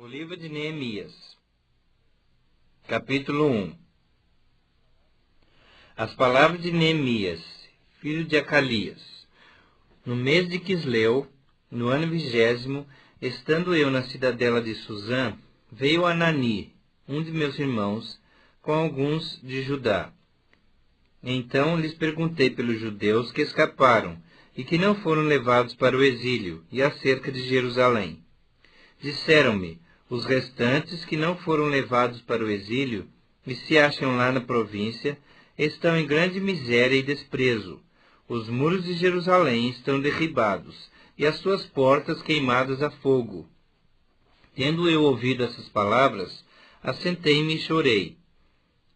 livro de Neemias, capítulo 1. As palavras de Neemias, filho de Acalias. No mês de Quisleu, no ano 20º, estando eu na cidadela de Susã, veio Anani, um de meus irmãos, com alguns de Judá. Então lhes perguntei pelos judeus que escaparam e que não foram levados para o exílio, e acerca de Jerusalém. Disseram-me, os restantes que não foram levados para o exílio e se acham lá na província, estão em grande miséria e desprezo. Os muros de Jerusalém estão derribados, e as suas portas queimadas a fogo. Tendo eu ouvido essas palavras, assentei-me e chorei.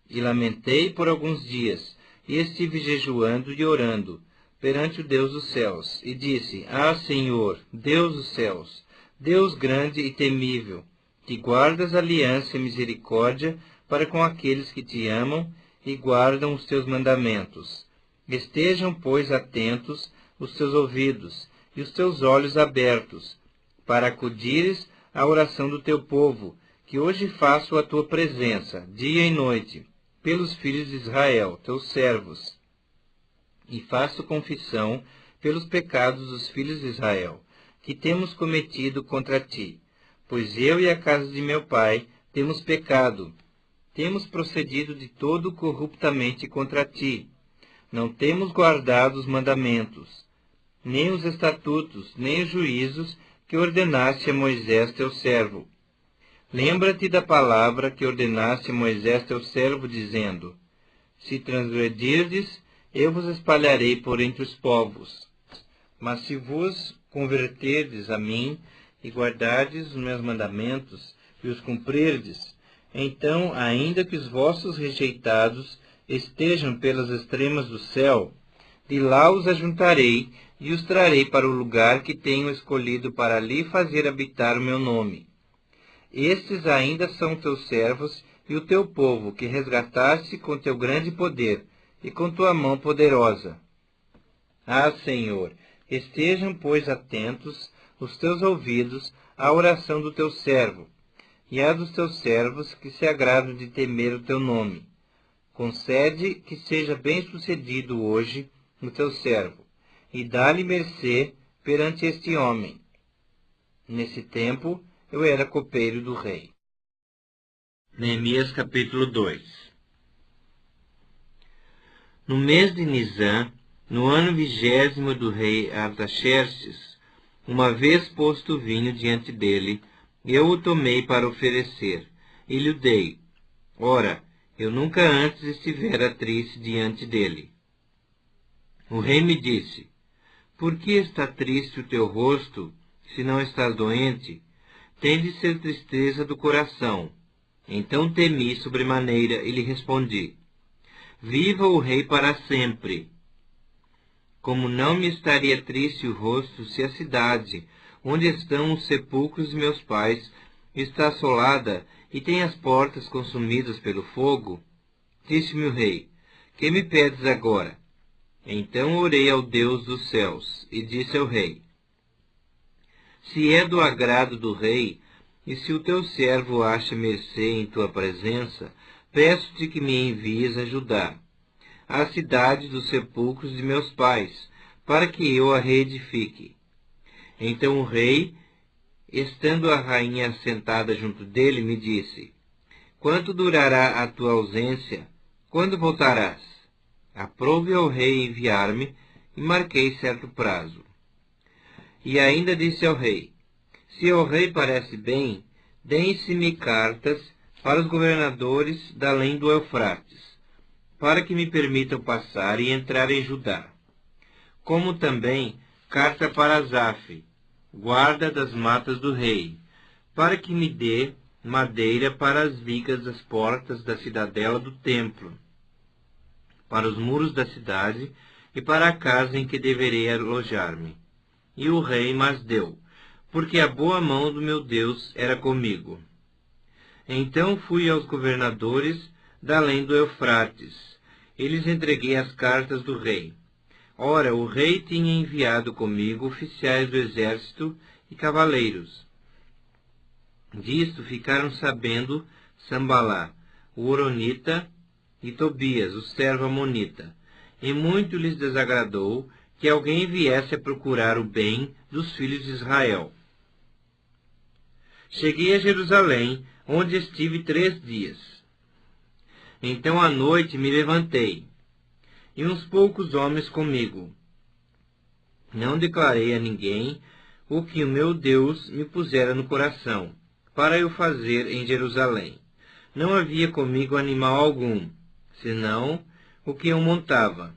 E lamentei por alguns dias, e estive jejuando e orando perante o Deus dos céus, e disse, Senhor, Deus dos céus, Deus grande e temível, que guardas aliança e misericórdia para com aqueles que te amam e guardam os teus mandamentos. Estejam, pois, atentos os teus ouvidos e os teus olhos abertos, para acudires à oração do teu povo, que hoje faço à tua presença, dia e noite, pelos filhos de Israel, teus servos, e faço confissão pelos pecados dos filhos de Israel, que temos cometido contra ti. Pois eu e a casa de meu pai temos pecado, temos procedido de todo corruptamente contra ti. Não temos guardado os mandamentos, nem os estatutos, nem os juízos que ordenaste a Moisés teu servo. Lembra-te da palavra que ordenaste a Moisés teu servo, dizendo, se transgredirdes, eu vos espalharei por entre os povos. Mas se vos converterdes a mim, e guardardes os meus mandamentos, e os cumprirdes, então, ainda que os vossos rejeitados estejam pelas extremas do céu, de lá os ajuntarei, e os trarei para o lugar que tenho escolhido para ali fazer habitar o meu nome. Estes ainda são teus servos e o teu povo, que resgataste com teu grande poder e com tua mão poderosa. Senhor, estejam, pois, atentos os teus ouvidos à oração do teu servo, e à dos teus servos que se agradam de temer o teu nome. Concede que seja bem-sucedido hoje o teu servo, e dá-lhe mercê perante este homem. Nesse tempo, eu era copeiro do rei. Neemias capítulo 2. No mês de Nisã, no ano 20º do rei Artaxerxes, uma vez posto o vinho diante dele, eu o tomei para oferecer, e lhe dei. Ora, eu nunca antes estivera triste diante dele. O rei me disse, por que está triste o teu rosto, se não estás doente? Tem de ser tristeza do coração. Então temi sobremaneira e lhe respondi, viva o rei para sempre. Como não me estaria triste o rosto se a cidade, onde estão os sepulcros de meus pais, está assolada e tem as portas consumidas pelo fogo? Disse-me o rei, que me pedes agora? Então orei ao Deus dos céus, e disse ao rei, se é do agrado do rei, e se o teu servo acha mercê em tua presença, peço-te que me envies a Judá, a cidade dos sepulcros de meus pais, para que eu a reedifique. Então o rei, estando a rainha sentada junto dele, me disse, quanto durará a tua ausência? Quando voltarás? Aprove ao rei enviar-me, e marquei certo prazo. E ainda disse ao rei, se ao rei parece bem, deem-se-me cartas para os governadores da além do Eufrates, para que me permitam passar e entrar em Judá. Como também carta para Asaf, guarda das matas do rei, para que me dê madeira para as vigas das portas da cidadela do templo, para os muros da cidade e para a casa em que deverei alojar-me. E o rei mas deu, porque a boa mão do meu Deus era comigo. Então fui aos governadores da além do Eufrates, e lhes entreguei as cartas do rei. Ora, o rei tinha enviado comigo oficiais do exército e cavaleiros. Disto ficaram sabendo Sambalá, o horonita, e Tobias, o servo amonita, e muito lhes desagradou que alguém viesse a procurar o bem dos filhos de Israel. Cheguei a Jerusalém, onde estive 3 dias. Então à noite me levantei, e uns poucos homens comigo. Não declarei a ninguém o que o meu Deus me pusera no coração, para eu fazer em Jerusalém. Não havia comigo animal algum, senão o que eu montava.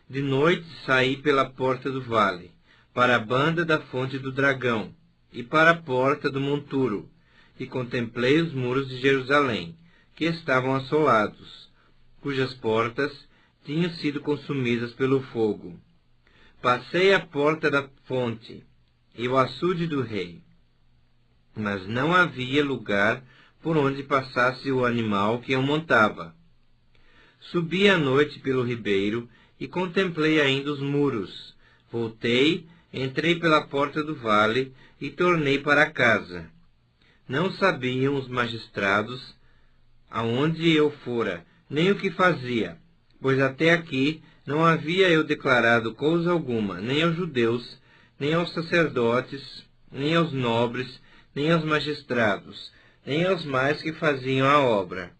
De noite saí pela porta do vale, para a banda da fonte do dragão, e para a porta do monturo, e contemplei os muros de Jerusalém, que estavam assolados, cujas portas tinham sido consumidas pelo fogo. Passei a porta da fonte, e o açude do rei, mas não havia lugar por onde passasse o animal que eu montava. Subi à noite pelo ribeiro, e contemplei ainda os muros. Voltei, entrei pela porta do vale, e tornei para casa. Não sabiam os magistrados aonde eu fora, nem o que fazia, pois até aqui não havia eu declarado coisa alguma, nem aos judeus, nem aos sacerdotes, nem aos nobres, nem aos magistrados, nem aos mais que faziam a obra.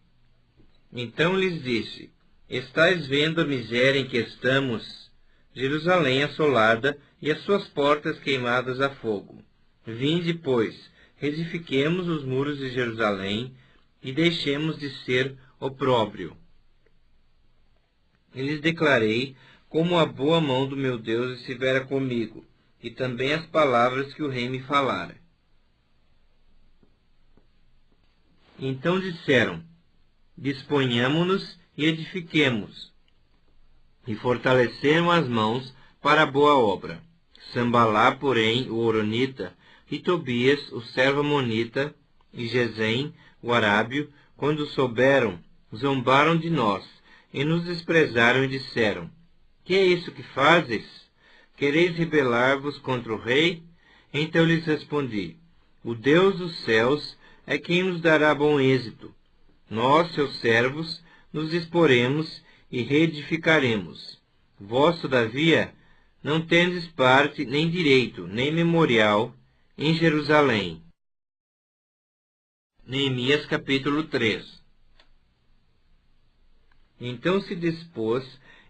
Então lhes disse: estais vendo a miséria em que estamos? Jerusalém assolada e as suas portas queimadas a fogo. Vinde, pois, reedifiquemos os muros de Jerusalém e deixemos de ser opróbrio. E lhes declarei como a boa mão do meu Deus estivera comigo, e também as palavras que o rei me falara. Então disseram: disponhamo-nos e edifiquemos, e fortaleceram as mãos para a boa obra. Sambalá, porém, o horonita, e Tobias, o servo amonita, e Gesem, o arábio, quando souberam, zombaram de nós, e nos desprezaram e disseram: que é isso que fazes? Quereis rebelar-vos contra o rei? Então lhes respondi: o Deus dos céus é quem nos dará bom êxito. Nós, seus servos, nos exporemos e reedificaremos. Vós, todavia, não tendes parte, nem direito, nem memorial em Jerusalém. Neemias capítulo 3. Então se dispôs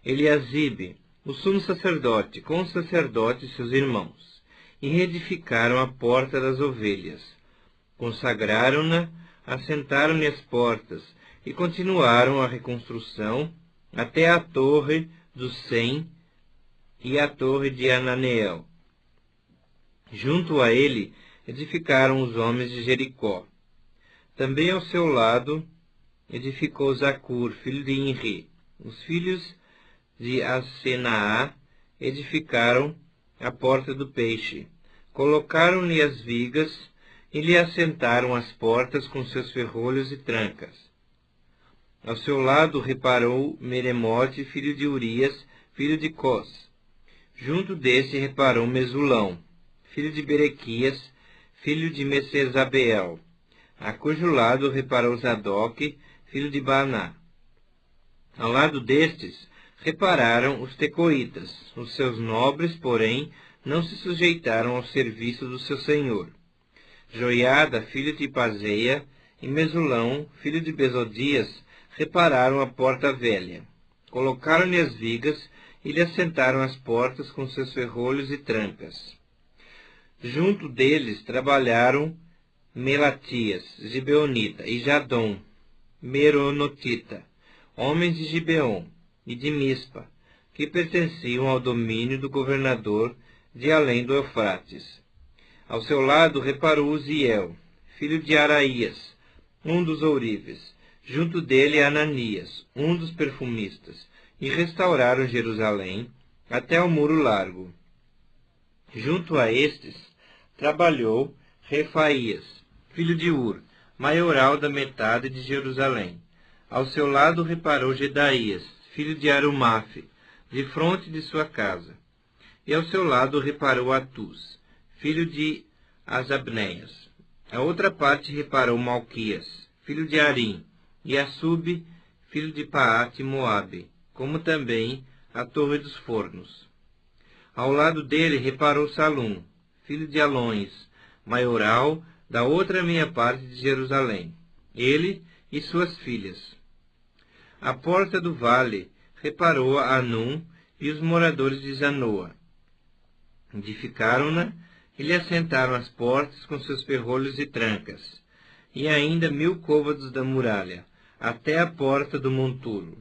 Eliasibe, o sumo sacerdote, com os sacerdotes seus irmãos, e reedificaram a porta das ovelhas. Consagraram-na, assentaram-lhe as portas, e continuaram a reconstrução até a torre do Sem e a torre de Ananeel. Junto a ele edificaram os homens de Jericó. Também ao seu lado edificou Zacur, filho de Inri. Os filhos de Asenaá edificaram a porta do peixe. Colocaram-lhe as vigas e lhe assentaram as portas com seus ferrolhos e trancas. Ao seu lado reparou Meremote, filho de Urias, filho de Cós. Junto desse reparou Mesulão, filho de Berequias, filho de Mesesabeel, a cujo lado reparou Zadok, filho de Baná. Ao lado destes repararam os tecoitas. Os seus nobres, porém, não se sujeitaram ao serviço do seu senhor. Joiada, filho de Paseia, e Mesulão, filho de Besodias, repararam a porta velha. Colocaram-lhe as vigas e lhe assentaram as portas com seus ferrolhos e trancas. Junto deles trabalharam Melatias, Gibeonita, e Jadom, Meronotita, homens de Gibeon e de Mispa, que pertenciam ao domínio do governador de além do Eufrates. Ao seu lado reparou Uziel, filho de Araías, um dos ourives, junto dele Ananias, um dos perfumistas, e restauraram Jerusalém até o muro largo. Junto a estes trabalhou Refaías, filho de Ur, maioral da metade de Jerusalém. Ao seu lado reparou Gedaías, filho de Arumafe, de fronte de sua casa. E ao seu lado reparou Atus, filho de Asabneias. A outra parte reparou Malquias, filho de Arim, e Assub, filho de Paate Moabe, como também a Torre dos Fornos. Ao lado dele reparou Salum, filho de Alões, maioral da outra meia parte de Jerusalém, ele e suas filhas. A porta do vale reparou a Anum e os moradores de Zanoa. Edificaram-na e lhe assentaram as portas com seus ferrolhos e trancas, e ainda 1000 côvados da muralha, até a porta do monturo.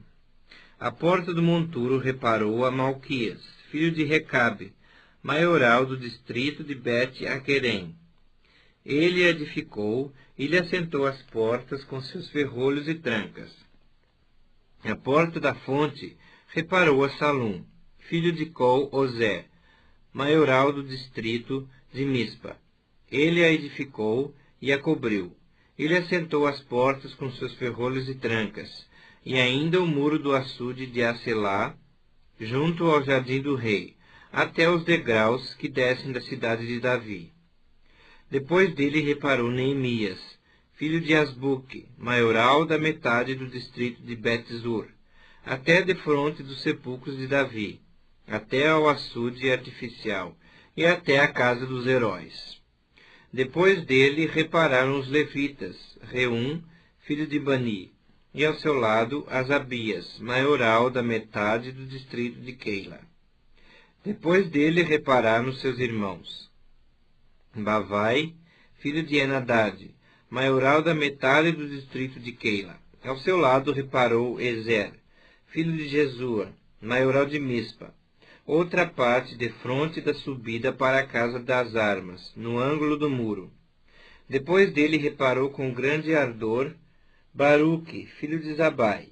A porta do monturo reparou a Malquias, filho de Recabe, maioral do distrito de Bet-Aquerem. Ele edificou e lhe assentou as portas com seus ferrolhos e trancas. A porta da fonte reparou a Salum, filho de Col-Ozé, maioral do distrito de Mispa. Ele a edificou e a cobriu. Ele assentou as portas com seus ferrolhos e trancas, e ainda o muro do açude de Acelá, junto ao jardim do rei, até os degraus que descem da cidade de Davi. Depois dele reparou Neemias, filho de Asbuque, maioral da metade do distrito de Bet-Zur, até defronte dos sepulcros de Davi, até ao açude artificial, e até a casa dos heróis. Depois dele repararam os levitas, Reum, filho de Bani, e ao seu lado Asabias, maioral da metade do distrito de Keila. Depois dele repararam seus irmãos, Bavai, filho de Enadad, maioral da metade do distrito de Keila. Ao seu lado reparou Ezer, filho de Jesua, maioral de Mispa, outra parte defronte da subida para a casa das armas, no ângulo do muro. Depois dele reparou com grande ardor Baruque, filho de Zabai,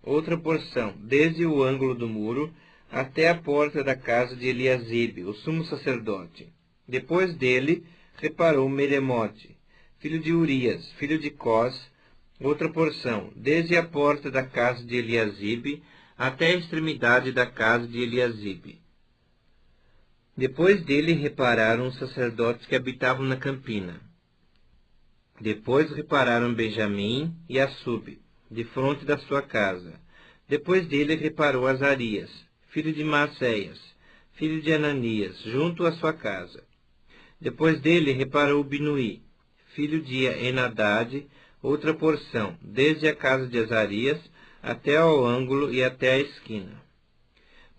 outra porção, desde o ângulo do muro até a porta da casa de Eliasibe, o sumo sacerdote. Depois dele reparou Meremote, filho de Urias, filho de Cós, outra porção, desde a porta da casa de Eliasibe até a extremidade da casa de Eliasibe. Depois dele repararam os sacerdotes que habitavam na campina. Depois repararam Benjamim e Assub, defronte da sua casa. Depois dele reparou Azarias, filho de Maacéias, filho de Ananias, junto à sua casa. Depois dele reparou Binuí, filho de Enadad, outra porção, desde a casa de Azarias até ao ângulo e até a esquina.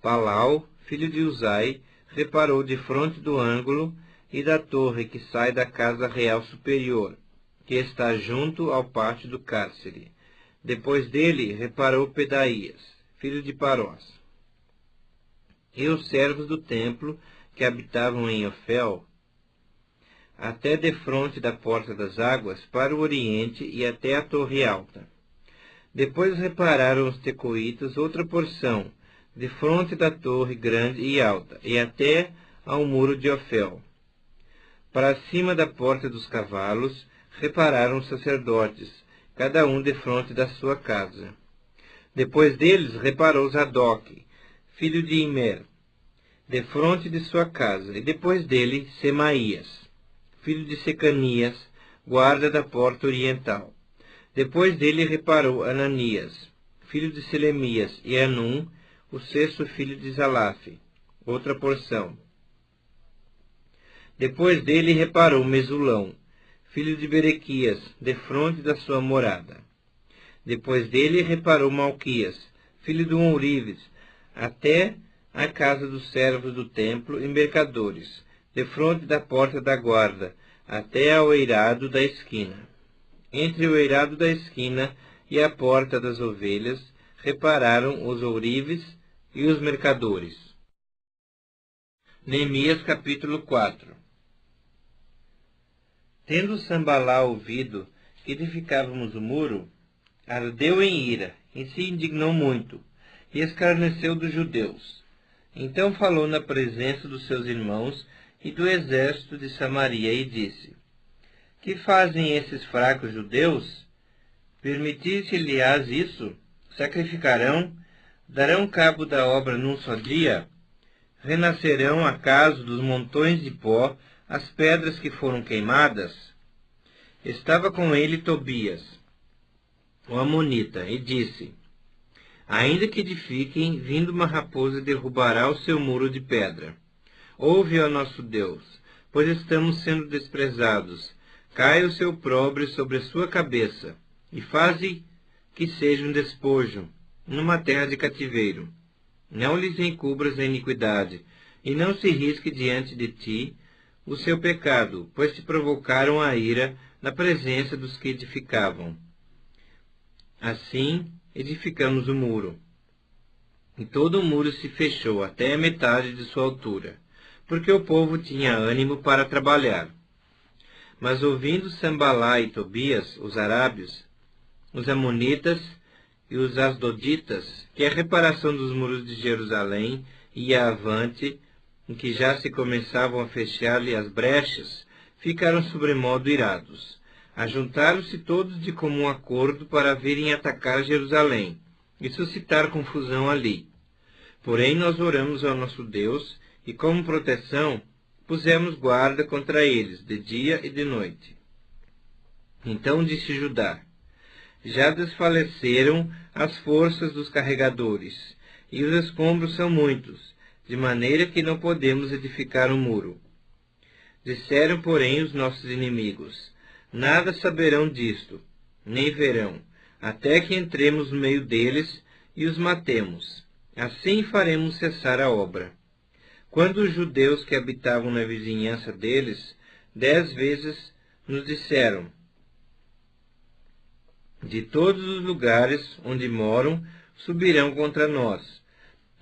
Palau, filho de Uzai, reparou defronte do ângulo e da torre que sai da casa real superior, que está junto ao pátio do cárcere. Depois dele reparou Pedaías, filho de Parós. E os servos do templo que habitavam em Ofel, até defronte da porta das águas, para o oriente e até a torre alta. Depois repararam os tecoitas outra porção, defronte da torre grande e alta, e até ao muro de Ofel. Para cima da porta dos cavalos, repararam os sacerdotes, cada um defronte da sua casa. Depois deles reparou Zadok, filho de Imer, defronte de sua casa, e depois dele Semaías, filho de Secanias, guarda da porta oriental. Depois dele reparou Ananias, filho de Selemias, e Anum, o sexto filho de Zalaf, outra porção. Depois dele reparou Mesulão, filho de Berequias, defronte da sua morada. Depois dele reparou Malquias, filho de Ourives, até a casa dos servos do templo e mercadores, defronte da porta da guarda, até ao eirado da esquina. Entre o eirado da esquina e a porta das ovelhas, repararam os ourives e os mercadores. Neemias capítulo 4. Tendo Sambalá ouvido que edificávamos o muro, ardeu em ira, e se indignou muito, e escarneceu dos judeus. Então falou na presença dos seus irmãos e do exército de Samaria, e disse: Que fazem esses fracos judeus? Permitisse-lhes isso? Sacrificarão? Darão cabo da obra num só dia? Renascerão acaso dos montões de pó as pedras que foram queimadas? Estava com ele Tobias, o amonita, e disse: Ainda que edifiquem, vindo uma raposa derrubará o seu muro de pedra. Ouve, ó nosso Deus, pois estamos sendo desprezados. Caia o seu opróbrio sobre a sua cabeça, e faze que seja um despojo, numa terra de cativeiro. Não lhes encubras a iniquidade, e não se risque diante de ti o seu pecado, pois te provocaram a ira na presença dos que edificavam. Assim edificamos o muro. E todo o muro se fechou até a metade de sua altura, porque o povo tinha ânimo para trabalhar. Mas ouvindo Sambalá e Tobias, os arábios, os amonitas e os asdoditas, que a reparação dos muros de Jerusalém ia avante, em que já se começavam a fechar-lhe as brechas, ficaram sobremodo irados. Ajuntaram-se todos de comum acordo para virem atacar Jerusalém e suscitar confusão ali. Porém, nós oramos ao nosso Deus e, como proteção, pusemos guarda contra eles, de dia e de noite. Então disse Judá: Já desfaleceram as forças dos carregadores, e os escombros são muitos, de maneira que não podemos edificar um muro. Disseram, porém, os nossos inimigos: Nada saberão disto, nem verão, até que entremos no meio deles e os matemos. Assim faremos cessar a obra. Quando os judeus que habitavam na vizinhança deles 10 vezes nos disseram: De todos os lugares onde moram subirão contra nós.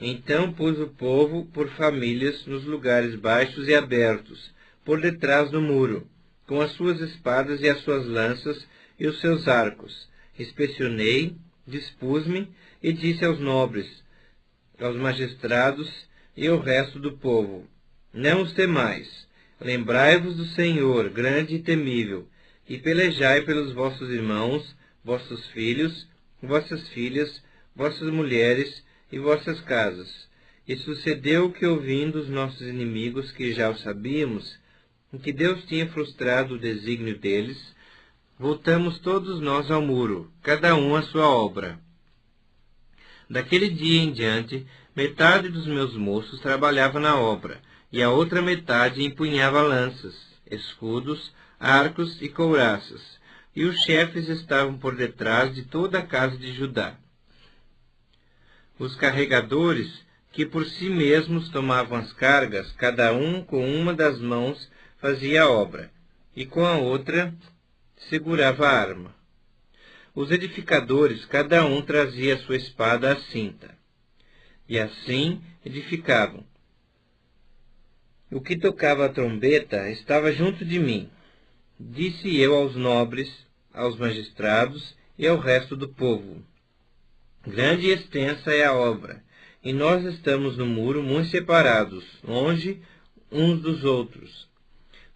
Então pus o povo por famílias nos lugares baixos e abertos, por detrás do muro, com as suas espadas e as suas lanças e os seus arcos. Inspecionei, dispus-me e disse aos nobres, aos magistrados e ao resto do povo: Não os temais, lembrai-vos do Senhor, grande e temível, e pelejai pelos vossos irmãos, vossos filhos, vossas filhas, vossas mulheres e vossas casas. E sucedeu que, ouvindo os nossos inimigos, que já o sabíamos, que Deus tinha frustrado o desígnio deles, voltamos todos nós ao muro, cada um à sua obra. Daquele dia em diante, metade dos meus moços trabalhava na obra, e a outra metade empunhava lanças, escudos, arcos e couraças, e os chefes estavam por detrás de toda a casa de Judá. Os carregadores, que por si mesmos tomavam as cargas, cada um com uma das mãos fazia a obra, e com a outra segurava a arma. Os edificadores, cada um trazia a sua espada à cinta, e assim edificavam. O que tocava a trombeta estava junto de mim. Disse eu aos nobres, aos magistrados e ao resto do povo: Grande e extensa é a obra, e nós estamos no muro muito separados, longe uns dos outros.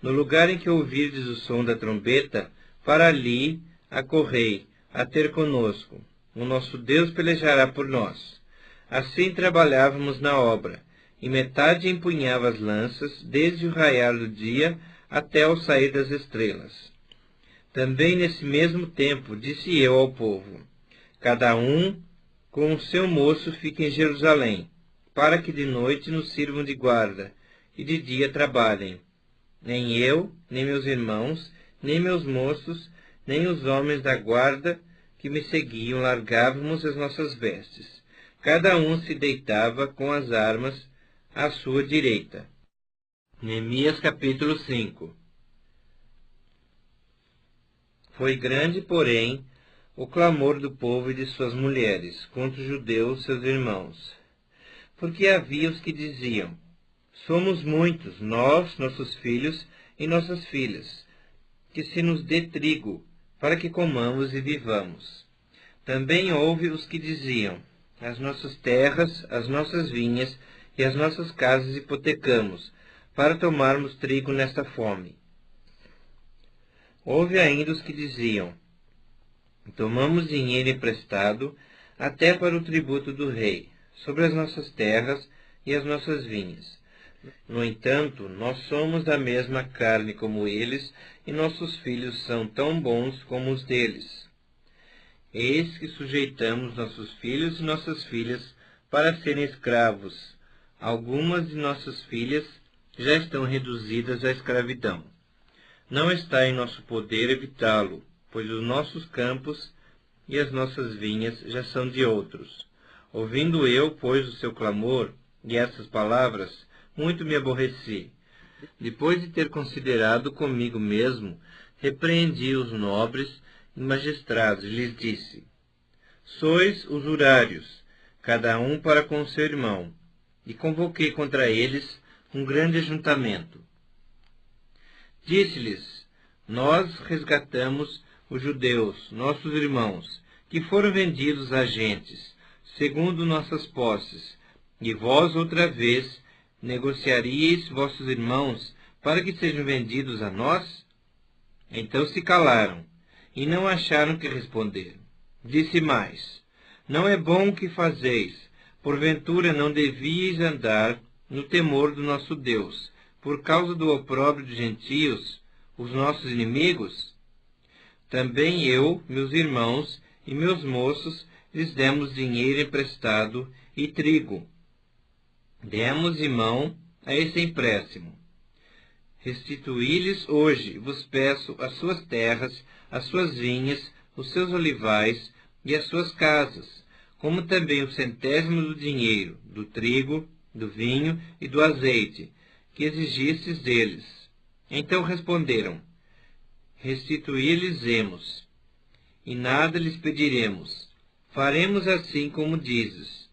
No lugar em que ouvirdes o som da trombeta, para ali acorrei, a ter conosco. O nosso Deus pelejará por nós. Assim trabalhávamos na obra, e metade empunhava as lanças, desde o raiar do dia até o sair das estrelas. Também nesse mesmo tempo disse eu ao povo: Cada um com o seu moço fique em Jerusalém, para que de noite nos sirvam de guarda, e de dia trabalhem. Nem eu, nem meus irmãos, nem meus moços, nem os homens da guarda que me seguiam largávamos as nossas vestes. Cada um se deitava com as armas à sua direita. Neemias capítulo 5. Foi grande, porém, o clamor do povo e de suas mulheres contra os judeus, seus irmãos. Porque havia os que diziam: Somos muitos, nós, nossos filhos e nossas filhas, que se nos dê trigo, para que comamos e vivamos. Também houve os que diziam: As nossas terras, as nossas vinhas e as nossas casas hipotecamos, para tomarmos trigo nesta fome. Houve ainda os que diziam: Tomamos dinheiro emprestado, até para o tributo do rei, sobre as nossas terras e as nossas vinhas. No entanto, nós somos da mesma carne como eles, e nossos filhos são tão bons como os deles. Eis que sujeitamos nossos filhos e nossas filhas para serem escravos. Algumas de nossas filhas já estão reduzidas à escravidão. Não está em nosso poder evitá-lo, pois os nossos campos e as nossas vinhas já são de outros. Ouvindo eu, pois, o seu clamor e essas palavras, muito me aborreci. Depois de ter considerado comigo mesmo, repreendi os nobres e magistrados e lhes disse: Sois usurários, cada um para com seu irmão. E convoquei contra eles um grande ajuntamento. Disse-lhes: Nós resgatamos os judeus, nossos irmãos, que foram vendidos a gentes, segundo nossas posses, e vós outra vez negociaríeis vossos irmãos para que sejam vendidos a nós? Então se calaram, e não acharam que responder. Disse mais: Não é bom o que fazeis, porventura não devíeis andar no temor do nosso Deus, por causa do opróbrio dos gentios, os nossos inimigos? Também eu, meus irmãos e meus moços, lhes demos dinheiro emprestado e trigo. Demos em mão a esse empréstimo. Restituí-lhes hoje, vos peço, as suas terras, as suas vinhas, os seus olivais e as suas casas, como também o centésimo do dinheiro, do trigo, do vinho e do azeite, que exigistes deles. Então responderam: Restituir-lhes-emos, e nada lhes pediremos. Faremos assim como dizes.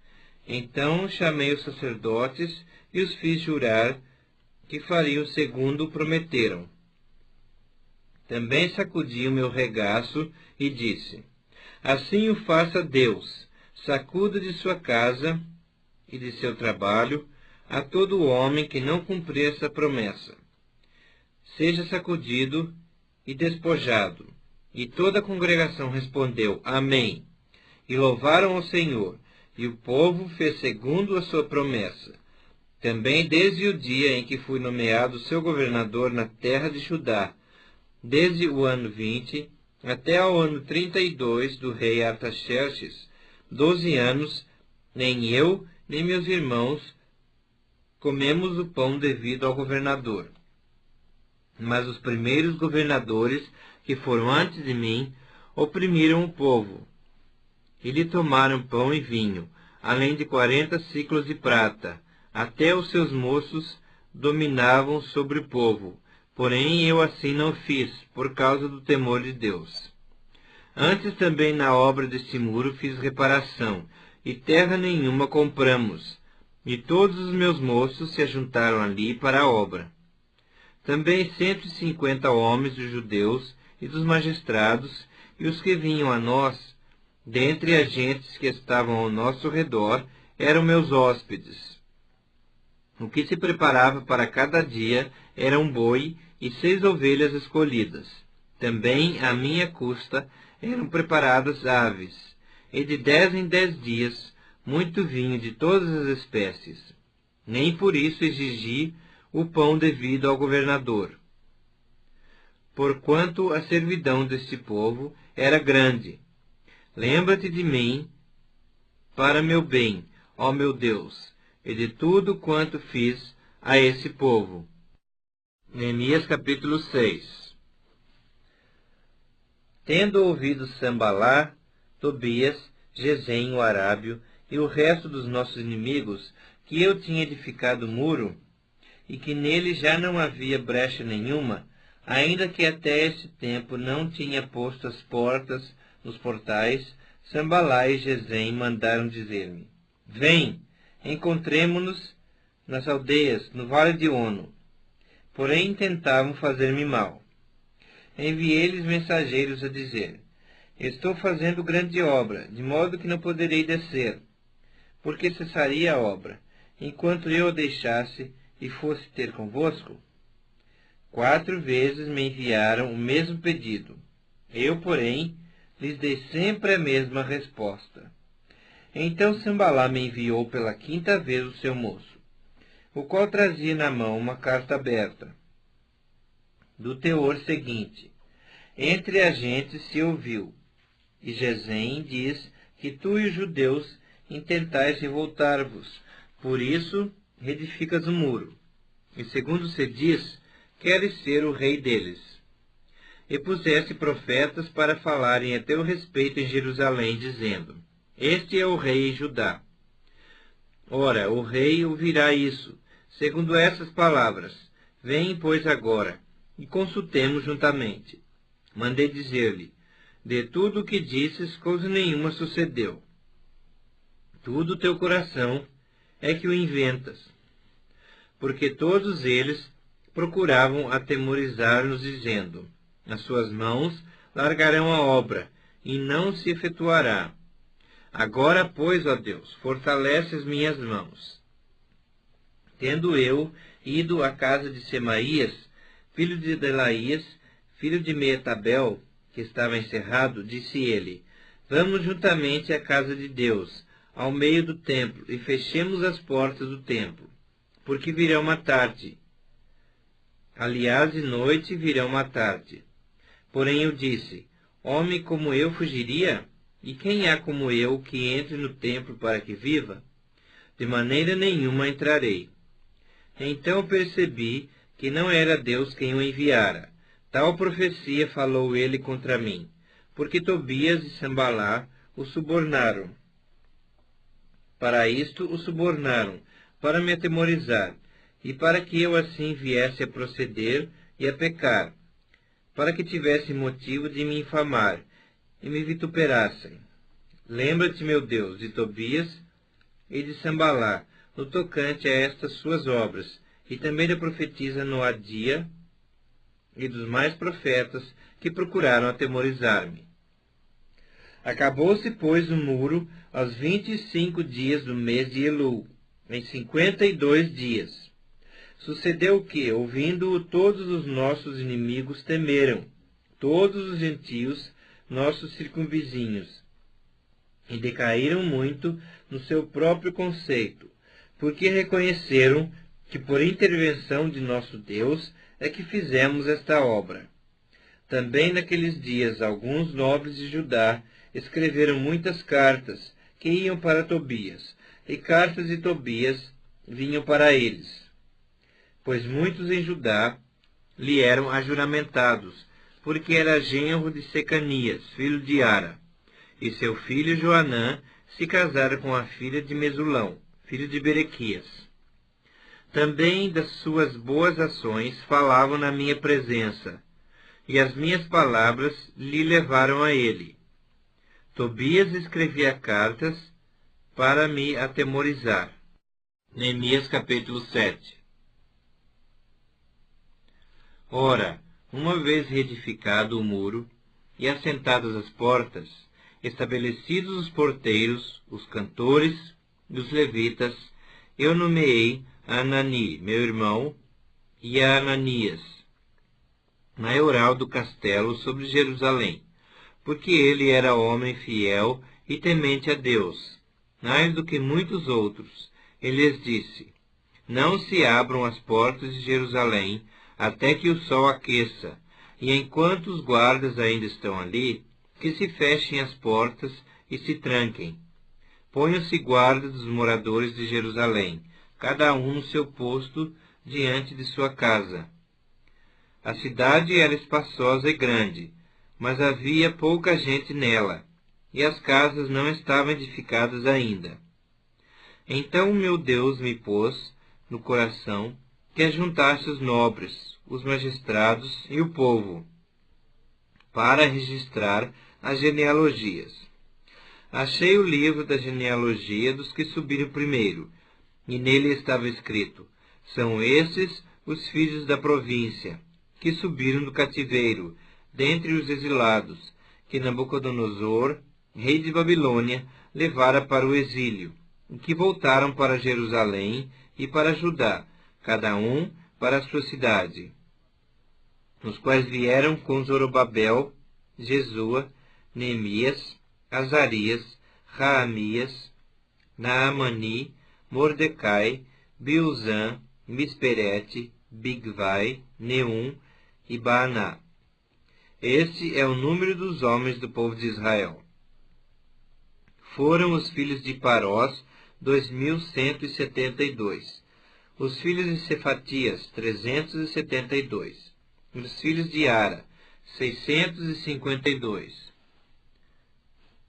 Então chamei os sacerdotes e os fiz jurar que fariam segundo prometeram. Também sacudi o meu regaço e disse: Assim o faça Deus, sacuda de sua casa e de seu trabalho a todo homem que não cumprir essa promessa. Seja sacudido e despojado. E toda a congregação respondeu: Amém. E louvaram ao Senhor, e o povo fez segundo a sua promessa. Também desde o dia em que fui nomeado seu governador na terra de Judá, desde o ano 20 até ao ano 32 do rei Artaxerxes, 12 anos, nem eu nem meus irmãos comemos o pão devido ao governador. Mas os primeiros governadores, que foram antes de mim, oprimiram o povo, e lhe tomaram pão e vinho, além de 40 siclos de prata. Até os seus moços dominavam sobre o povo, porém eu assim não fiz, por causa do temor de Deus. Antes também na obra deste muro fiz reparação, e terra nenhuma compramos, e todos os meus moços se ajuntaram ali para a obra. Também 150 homens dos judeus e dos magistrados, e os que vinham a nós, dentre as gentes que estavam ao nosso redor, eram meus hóspedes. O que se preparava para cada dia era um boi e 6 ovelhas escolhidas. Também, à minha custa, eram preparadas aves, e de 10 em 10 dias, muito vinho de todas as espécies. Nem por isso exigi o pão devido ao governador. Porquanto a servidão deste povo era grande. Lembra-te de mim, para meu bem, ó meu Deus, e de tudo quanto fiz a esse povo. Neemias capítulo 6. Tendo ouvido Sambalá, Tobias, Gesem o arábio e o resto dos nossos inimigos, que eu tinha edificado o muro, e que nele já não havia brecha nenhuma, ainda que até esse tempo não tinha posto as portas nos portais, Sambalá e Gesem mandaram dizer-me: Vem, encontremo-nos nas aldeias, no vale de Ono. Porém tentavam fazer-me mal. Enviei-lhes mensageiros a dizer: Estou fazendo grande obra, de modo que não poderei descer, porque cessaria a obra, enquanto eu a deixasse e fosse ter convosco? 4 vezes me enviaram o mesmo pedido. Eu, porém, lhes dei sempre a mesma resposta. Então Sambalá me enviou pela 5ª vez o seu moço, o qual trazia na mão uma carta aberta. do teor seguinte: entre a gente se ouviu, e Gesem diz que tu e os judeus intentais revoltar-vos, por isso reedificas o muro. E segundo se diz, queres ser o rei deles. E puseste profetas para falarem a teu respeito em Jerusalém, dizendo: Este é o rei em Judá. Ora, o rei ouvirá isso, segundo essas palavras: Vem, pois, agora, e consultemos juntamente. Mandei dizer-lhe: De tudo o que disses, coisa nenhuma sucedeu. Tudo teu coração é que o inventas. Porque todos eles procuravam atemorizar-nos, dizendo: As suas mãos largarão a obra, e não se efetuará. Agora, pois, ó Deus, fortalece as minhas mãos. Tendo eu ido à casa de Semaías, filho de Delaías, filho de Meetabel, que estava encerrado, disse ele: Vamos juntamente à casa de Deus, ao meio do templo, e fechemos as portas do templo, porque virão uma tarde. Aliás, de noite virão uma tarde. Porém eu disse: Homem como eu fugiria? E quem há como eu que entre no templo para que viva? De maneira nenhuma entrarei. Então percebi que não era Deus quem o enviara. Tal profecia falou ele contra mim, porque Tobias e Sambalá o subornaram. Para isto o subornaram, para me atemorizar, e para que eu assim viesse a proceder e a pecar, para que tivesse motivo de me infamar, e me vituperassem. Lembra-te, meu Deus, de Tobias e de Sambalá, no tocante a estas suas obras, e também da profetisa Noadia e dos mais profetas que procuraram atemorizar-me. Acabou-se, pois, o muro aos 25 dias do mês de Elul, em 52 dias. Sucedeu que, ouvindo-o, todos os nossos inimigos temeram, todos os gentios, nossos circunvizinhos, e decaíram muito no seu próprio conceito, porque reconheceram que por intervenção de nosso Deus é que fizemos esta obra. Também naqueles dias alguns nobres de Judá escreveram muitas cartas que iam para Tobias, e cartas de Tobias vinham para eles, pois muitos em Judá lhe eram ajuramentados, porque era genro de Secanias, filho de Ara, e seu filho Joanã se casara com a filha de Mesulão, filho de Berequias. Também das suas boas ações falavam na minha presença, e as minhas palavras lhe levaram a ele. Tobias escrevia cartas para me atemorizar. Neemias capítulo 7. Ora, uma vez reedificado o muro e assentadas as portas, estabelecidos os porteiros, os cantores e os levitas, eu nomeei a Anani, meu irmão, e a Ananias, maioral do castelo sobre Jerusalém, porque ele era homem fiel e temente a Deus, mais do que muitos outros. Ele lhes disse: Não se abram as portas de Jerusalém até que o sol aqueça, e enquanto os guardas ainda estão ali, que se fechem as portas e se tranquem. Ponham-se guardas dos moradores de Jerusalém, cada um no seu posto diante de sua casa. A cidade era espaçosa e grande, mas havia pouca gente nela, e as casas não estavam edificadas ainda. Então o meu Deus me pôs no coração que ajuntasse os nobres, os magistrados e o povo, para registrar as genealogias. Achei o livro da genealogia dos que subiram primeiro, e nele estava escrito: São estes os filhos da província, que subiram do cativeiro, dentre os exilados, que Nabucodonosor, rei de Babilônia, levara para o exílio, e que voltaram para Jerusalém e para Judá, cada um para a sua cidade, os quais vieram com Zorobabel, Jesua, Neemias, Azarias, Raamias, Naamani, Mordecai, Bilzã, Misperete, Bigvai, Neum e Baaná. Este é o número dos homens do povo de Israel. Foram os filhos de Parós, 2.172. Os filhos de Cefatias, 372. Os filhos de Ara, 652.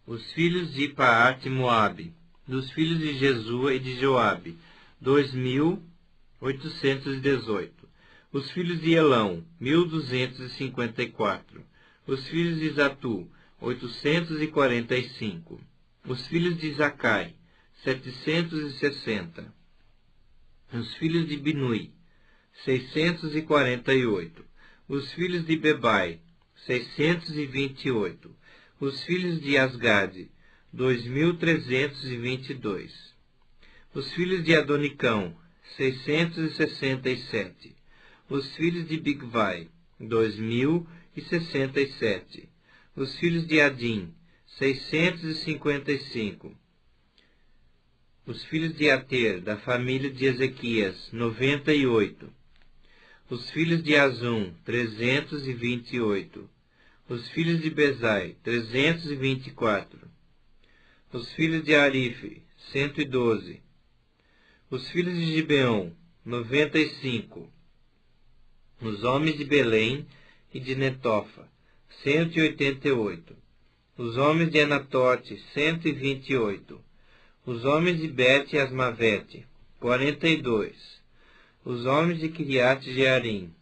Os filhos de Paate-Moabe, dos filhos de Jesua e de Joabe, 2.818. Os filhos de Elão, 1.254. Os filhos de Zatu, 845. Os filhos de Zacai, 760. Os filhos de Binui, 648. Os filhos de Bebai, 628. Os filhos de Asgade, 2.322. Os filhos de Adonicão, 667. Os filhos de Bigvai, 2.067. Os filhos de Adim, 655. Os filhos de Ater, da família de Ezequias, 98. Os filhos de Azum, 328. Os filhos de Bezai, 324. Os filhos de Arife, 112. Os filhos de Gibeão, 95. Os homens de Belém e de Netofa, 188. Os homens de Anatote, 128. Os homens de Bet Asmavete, 42. Os homens de Kiriat Jearim,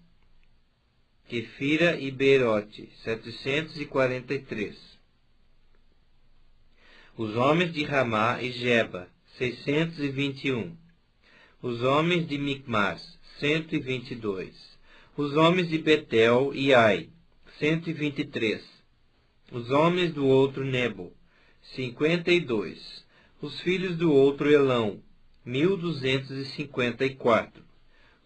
Quefira e Beerote, 743. Os homens de Ramá e Geba, 621. Os homens de Micmas, 122. Os homens de Betel e Ai, 123. Os homens do outro Nebo, 52. Os filhos do outro Elão, 1.254.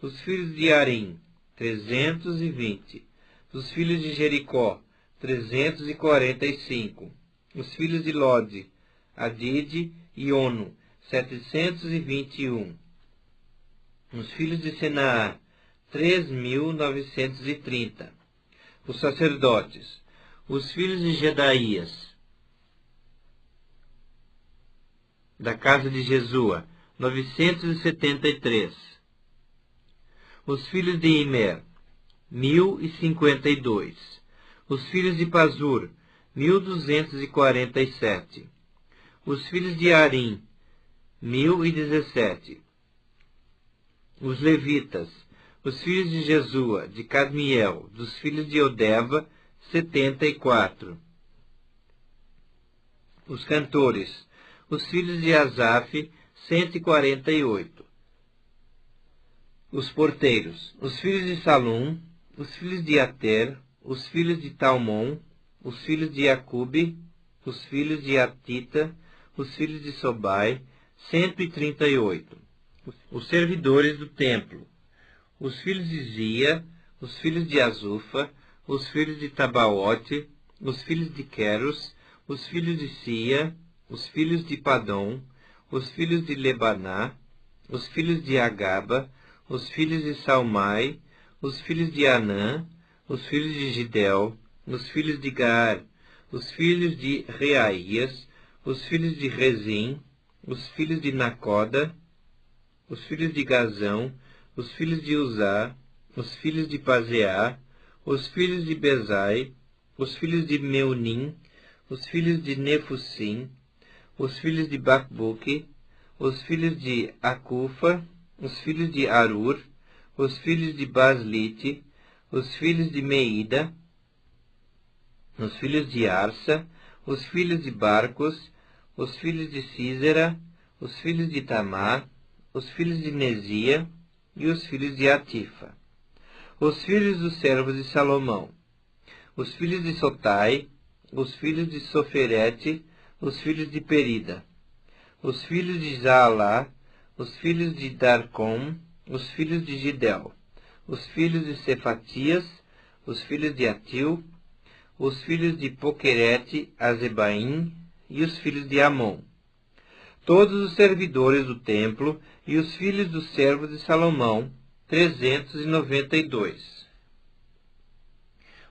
Os filhos de Arim, 320. Os filhos de Jericó, 345. Os filhos de Lode, Adide e Ono, 721. Os filhos de Senaá, 3.930. Os sacerdotes, os filhos de Jedaías, da casa de Jesua, 973. Os filhos de Imer, 1.052. Os filhos de Pazur, 1.247. Os filhos de Arim, 1.017. Os levitas, os filhos de Jesua, de Cadmiel, dos filhos de Odeva, 74. Os cantores, os filhos de Asaf, 148. Os porteiros, os filhos de Salum, os filhos de Ater, os filhos de Talmon, os filhos de Acube, os filhos de Atita, os filhos de Sobai, 138. Os servidores do templo, os filhos de Zia, os filhos de Azufa, os filhos de Tabaote, os filhos de Queros, os filhos de Sia, os filhos de Padom, os filhos de Lebaná, os filhos de Agaba, os filhos de Salmai, os filhos de Anã, os filhos de Gidel, os filhos de Gaar, os filhos de Reaías, os filhos de Rezim, os filhos de Nacoda, os filhos de Gazão, os filhos de Uzá, os filhos de Pazeá, os filhos de Bezai, os filhos de Meunim, os filhos de Nefussim, os filhos de Bacbuque, os filhos de Acufa, os filhos de Arur, os filhos de Baslite, os filhos de Meida, os filhos de Arsa, os filhos de Barcos, os filhos de Císera, os filhos de Tamar, os filhos de Nezia e os filhos de Atifa. Os filhos dos servos de Salomão, os filhos de Sotai, os filhos de Soferete, os filhos de Perida, os filhos de Zaalá, os filhos de Darcom, os filhos de Gidel, os filhos de Cefatias, os filhos de Atil, os filhos de Poquerete, Azebaim e os filhos de Amon. Todos os servidores do templo e os filhos dos servos de Salomão, 392.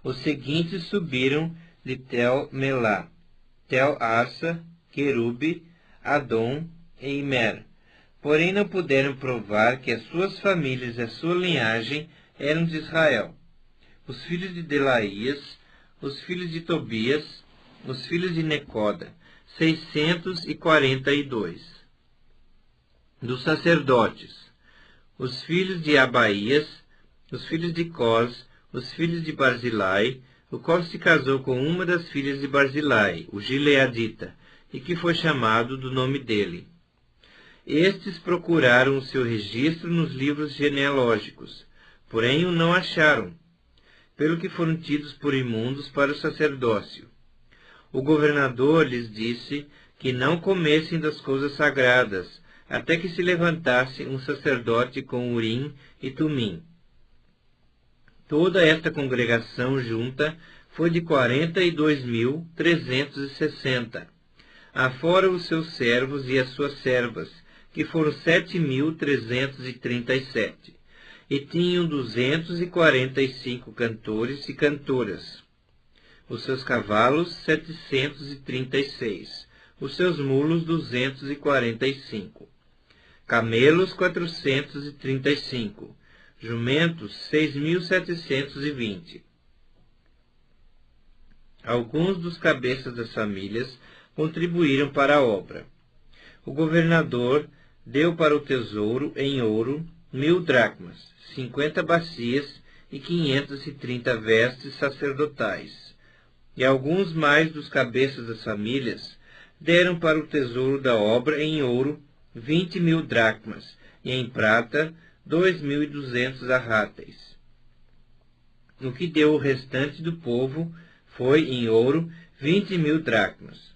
Os seguintes subiram de Tel-Melá, Tel-Arsa, Querube, Adom e Imer. Porém não puderam provar que as suas famílias e a sua linhagem eram de Israel. Os filhos de Delaías, os filhos de Tobias, os filhos de Necoda, 642. Dos sacerdotes, os filhos de Abaías, os filhos de Cós, os filhos de Barzilai, o qual se casou com uma das filhas de Barzilai, o Gileadita, e que foi chamado do nome dele. Estes procuraram o seu registro nos livros genealógicos, porém o não acharam, pelo que foram tidos por imundos para o sacerdócio. O governador lhes disse que não comessem das coisas sagradas, até que se levantasse um sacerdote com Urim e Tumim. Toda esta congregação junta foi de 42.360, afora os seus servos e as suas servas, que foram 7.337, e tinham 245 cantores e cantoras. Os seus cavalos, 736, os seus mulos, 245, camelos, 435, jumentos, 6.720. Alguns dos cabeças das famílias contribuíram para a obra. O governador deu para o tesouro em ouro 1.000 dracmas, 50 bacias e 530 vestes sacerdotais. E alguns mais dos cabeças das famílias deram para o tesouro da obra em ouro 20.000 dracmas, e em prata 2.200 arráteis. O que deu o restante do povo foi em ouro 20.000 dracmas,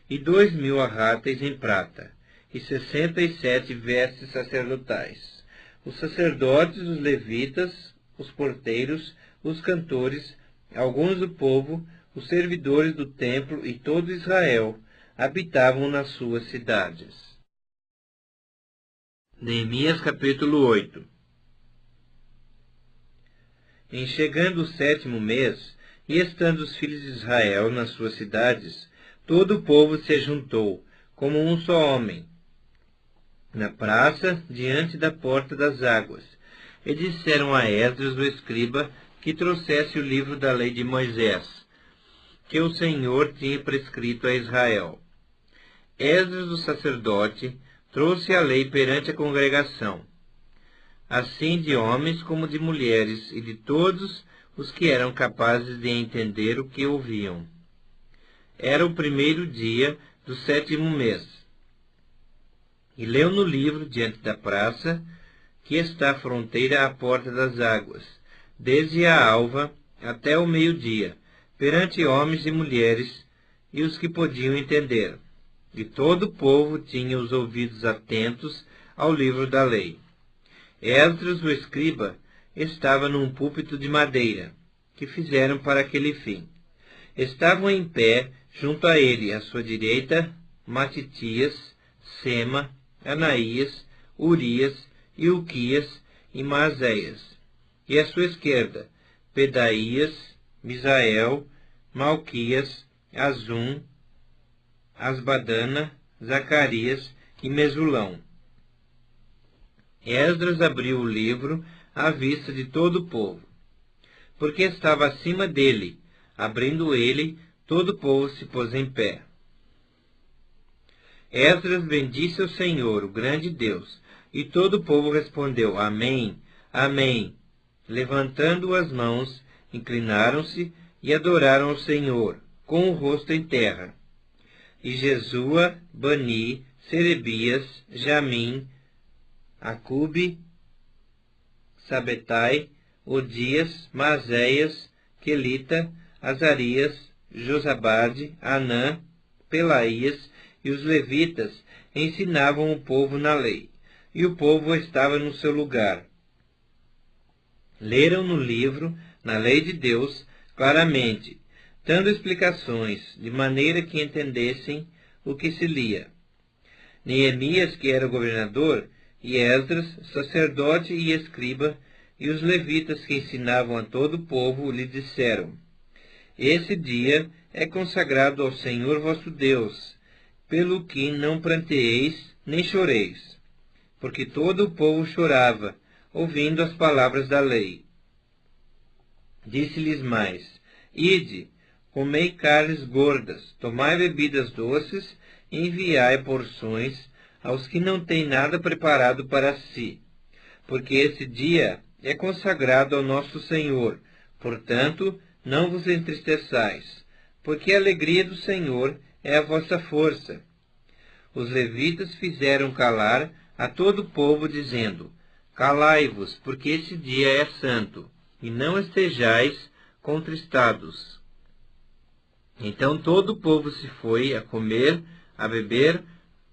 e 2.000 arráteis em prata, e 67 vestes sacerdotais. Os sacerdotes, os levitas, os porteiros, os cantores, alguns do povo, os servidores do templo e todo Israel habitavam nas suas cidades. Neemias capítulo 8. Em chegando o 7º mês, e estando os filhos de Israel nas suas cidades, todo o povo se juntou, como um só homem, na praça, diante da porta das águas, e disseram a Esdras o escriba que trouxesse o livro da lei de Moisés, que o Senhor tinha prescrito a Israel. Esdras, o sacerdote, trouxe a lei perante a congregação, assim de homens como de mulheres, e de todos os que eram capazes de entender o que ouviam. Era o 1º dia do 7º mês. E leu no livro diante da praça, que está à fronteira à porta das águas, desde a alva até o meio-dia, perante homens e mulheres, e os que podiam entender. E todo o povo tinha os ouvidos atentos ao livro da lei. Esdras, o escriba, estava num púlpito de madeira, que fizeram para aquele fim. Estavam em pé, junto a ele, à sua direita, Matitias, Sema, Anaías, Urias, Ilquias e Maazéias. E à sua esquerda, Pedaías, Misael, Malquias, Azum, Asbadana, Zacarias e Mesulão. Esdras abriu o livro à vista de todo o povo, porque estava acima dele. Abrindo ele, todo o povo se pôs em pé. Esdras bendisse o Senhor, o grande Deus, e todo o povo respondeu, Amém, Amém. Levantando as mãos, inclinaram-se e adoraram ao Senhor, com o rosto em terra. E Jesua, Bani, Serebias, Jamim, Acube, Sabetai, Odias, Maazéias, Quelita, Azarias, Josabade, Anã, Pelaías e os levitas ensinavam o povo na lei, e o povo estava no seu lugar. Leram no livro, na lei de Deus, claramente, dando explicações, de maneira que entendessem o que se lia. Neemias, que era o governador, e Esdras, sacerdote e escriba, E os levitas que ensinavam a todo o povo lhe disseram: Esse dia é consagrado ao Senhor vosso Deus, pelo que não pranteeis nem choreis. Porque todo o povo chorava, ouvindo as palavras da lei. Disse-lhes mais: Ide, comei carnes gordas, tomai bebidas doces, e enviai porções aos que não têm nada preparado para si. Porque esse dia é consagrado ao nosso Senhor. Portanto, não vos entristeçais, porque a alegria do Senhor é a vossa força. Os levitas fizeram calar a todo o povo, dizendo: Calai-vos, porque esse dia é santo, e não estejais contristados. Então todo o povo se foi a comer, a beber,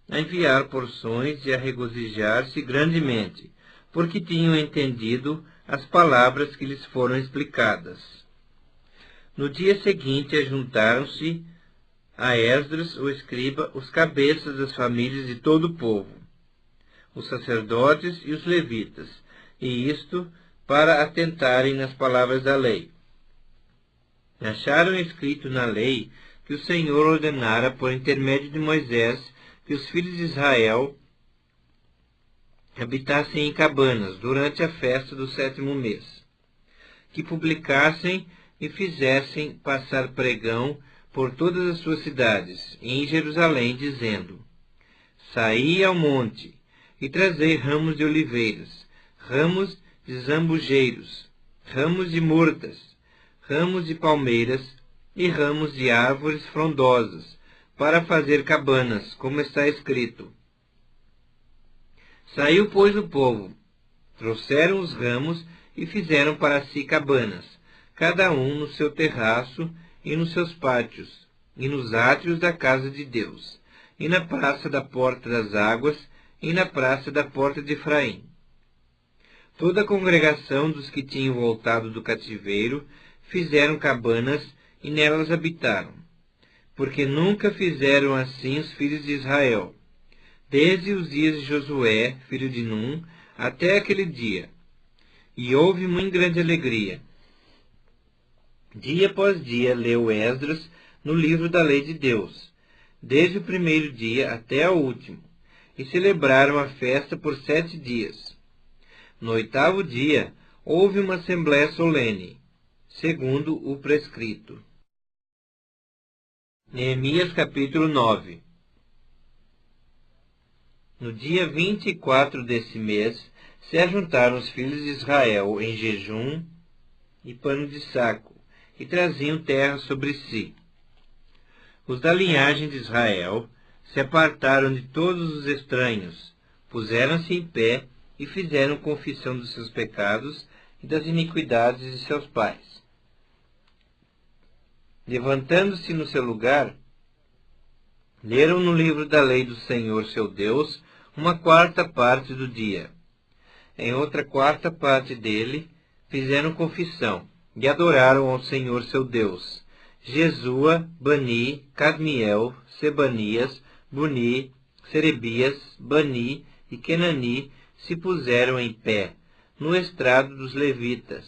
a enviar porções e a regozijar-se grandemente, porque tinham entendido as palavras que lhes foram explicadas. No dia seguinte ajuntaram-se a Esdras, o escriba, os cabeças das famílias de todo o povo, os sacerdotes e os levitas, e isto para atentarem nas palavras da lei. Acharam escrito na lei que o Senhor ordenara por intermédio de Moisés que os filhos de Israel habitassem em cabanas durante a festa do 7º mês, que publicassem e fizessem passar pregão por todas as suas cidades, e em Jerusalém, dizendo: Saí ao monte, e trazei ramos de oliveiras, ramos de zambujeiros, ramos de murtas, ramos de palmeiras e ramos de árvores frondosas, para fazer cabanas, como está escrito. Saiu, pois, o povo, trouxeram os ramos e fizeram para si cabanas, cada um no seu terraço e nos seus pátios, e nos átrios da casa de Deus, e na praça da porta das águas, e na praça da porta de Efraim. Toda a congregação dos que tinham voltado do cativeiro fizeram cabanas e nelas habitaram, porque nunca fizeram assim os filhos de Israel, desde os dias de Josué, filho de Num, até aquele dia. E houve muito grande alegria. Dia após dia leu Esdras no livro da lei de Deus, desde o primeiro dia até o último, e celebraram a festa por 7 dias. No 8º dia houve uma assembléia solene, segundo o prescrito. Neemias capítulo 9. No dia 24 desse mês, se ajuntaram os filhos de Israel em jejum e pano de saco, e traziam terra sobre si. Os da linhagem de Israel se apartaram de todos os estranhos, puseram-se em pé e fizeram confissão dos seus pecados e das iniquidades de seus pais. Levantando-se no seu lugar, leram no livro da lei do Senhor seu Deus uma 4ª parte do dia. Em outra 4ª parte dele, fizeram confissão e adoraram ao Senhor seu Deus. Jesua, Bani, Cadmiel, Sebanias, Buni, Serebias, Bani e Kenani se puseram em pé no estrado dos levitas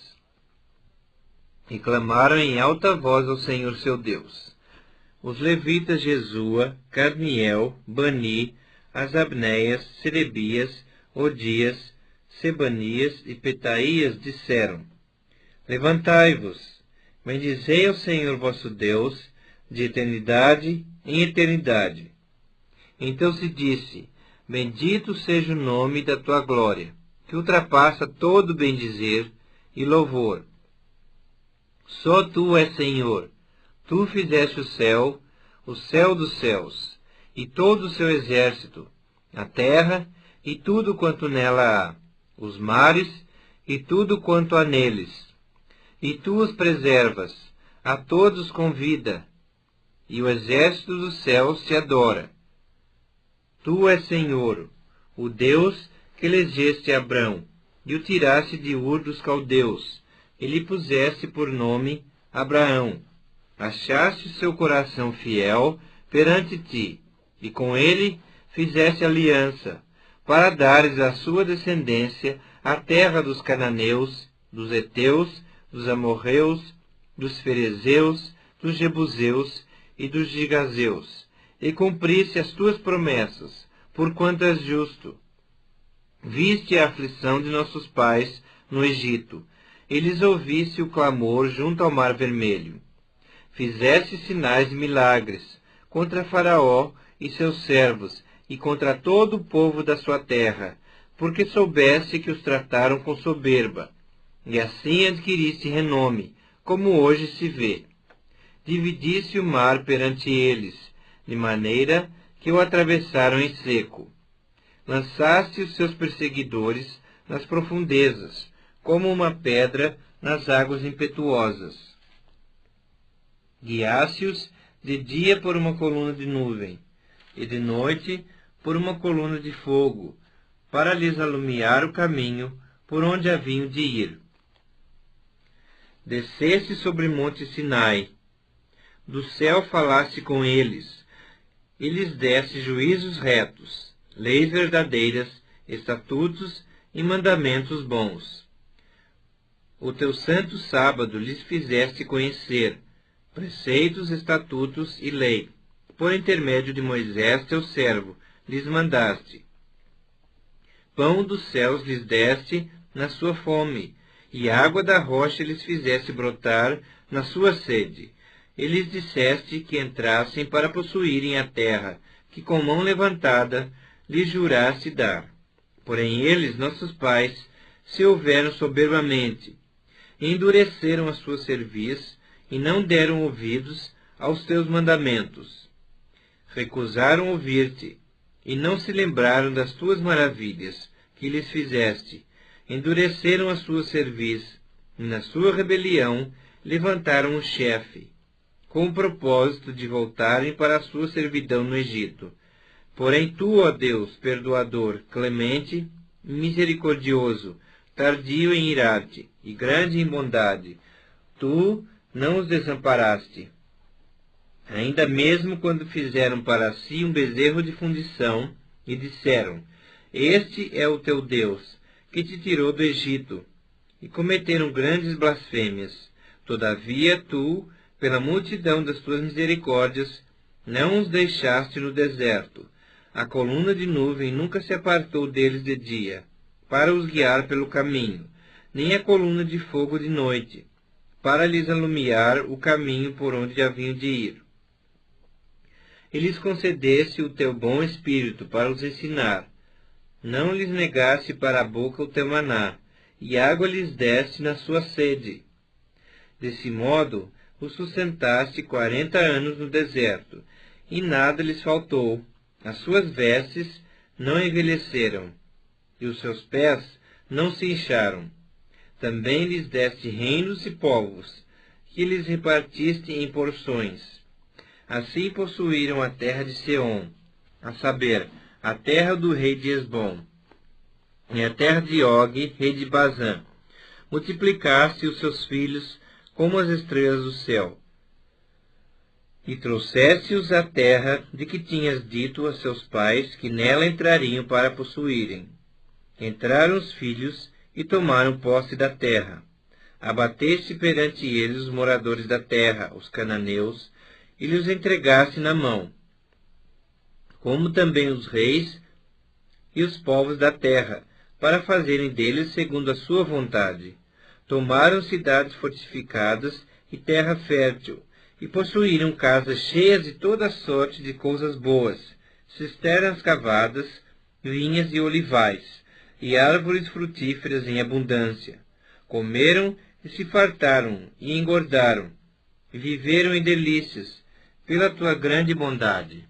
e clamaram em alta voz ao Senhor seu Deus. Os levitas Jesua, Cadmiel, Bani, Asabneias, Serebias, Odias, Sebanias e Petaías disseram: Levantai-vos, bendizei ao Senhor vosso Deus, de eternidade em eternidade. Então se disse: Bendito seja o nome da tua glória, que ultrapassa todo bendizer e louvor. Só tu és Senhor. Tu fizeste o céu dos céus, e todo o seu exército, a terra e tudo quanto nela há, os mares e tudo quanto há neles. E tu os preservas, a todos com vida, e o exército dos céus te adora. Tu és Senhor, o Deus que elegeste Abrão, e o tiraste de Ur dos caldeus, e lhe puseste por nome Abraão. Achaste seu coração fiel perante ti, e com ele fizeste aliança, para dares à sua descendência a terra dos cananeus, dos heteus, dos amorreus, dos ferezeus, dos jebuseus e dos gigazeus, e cumprisse as tuas promessas, porquanto és justo. Viste a aflição de nossos pais no Egito, e lhes ouviste o clamor junto ao Mar Vermelho. Fizeste sinais e milagres contra Faraó e seus servos, e contra todo o povo da sua terra, porque soubeste que os trataram com soberba, e assim adquiriste renome, como hoje se vê. Dividiste o mar perante eles, de maneira que o atravessaram em seco. Lançaste os seus perseguidores nas profundezas, como uma pedra nas águas impetuosas. Guiaste-os de dia por uma coluna de nuvem, e de noite por uma coluna de fogo, para lhes alumiar o caminho por onde haviam de ir. Desceste sobre o monte Sinai. Do céu falaste com eles, e lhes deste juízos retos, leis verdadeiras, estatutos e mandamentos bons. O teu santo sábado lhes fizeste conhecer, preceitos, estatutos e lei. Por intermédio de Moisés, teu servo, lhes mandaste. Pão dos céus lhes deste na sua fome, e água da rocha lhes fizeste brotar na sua sede. E lhes disseste que entrassem para possuírem a terra, que com mão levantada lhes juraste dar. Porém eles, nossos pais, se houveram soberbamente, endureceram a sua cerviz, e não deram ouvidos aos teus mandamentos. Recusaram ouvir-te, e não se lembraram das tuas maravilhas que lhes fizeste. Endureceram a sua cerviz, e na sua rebelião levantaram um chefe, com o propósito de voltarem para a sua servidão no Egito. Porém tu, ó Deus, perdoador, clemente e misericordioso, tardio em irar-te e grande em bondade, tu não os desamparaste. Ainda mesmo quando fizeram para si um bezerro de fundição e disseram, este é o teu Deus, que te tirou do Egito, e cometeram grandes blasfêmias. Todavia tu, pela multidão das tuas misericórdias, não os deixaste no deserto. A coluna de nuvem nunca se apartou deles de dia, para os guiar pelo caminho, nem a coluna de fogo de noite, para lhes alumiar o caminho por onde haviam de ir. E lhes concedeste o teu bom espírito para os ensinar. Não lhes negaste para a boca o teu maná, e água lhes deste na sua sede. Desse modo, os sustentaste 40 anos no deserto, e nada lhes faltou. As suas vestes não envelheceram, e os seus pés não se incharam. Também lhes deste reinos e povos, que lhes repartiste em porções. Assim possuíram a terra de Seom, a saber, a terra do rei de Esbom, e a terra de Og, rei de Bazã. Multiplicaste os seus filhos como as estrelas do céu. E trouxeste-os à terra de que tinhas dito a seus pais que nela entrariam para possuírem. Entraram os filhos e tomaram posse da terra. Abateste perante eles os moradores da terra, os cananeus, e lhes entregaste na mão, como também os reis e os povos da terra, para fazerem deles segundo a sua vontade. Tomaram cidades fortificadas e terra fértil, e possuíram casas cheias de toda sorte de coisas boas, cisternas cavadas, vinhas e olivais, e árvores frutíferas em abundância. Comeram e se fartaram, e engordaram, e viveram em delícias, pela tua grande bondade.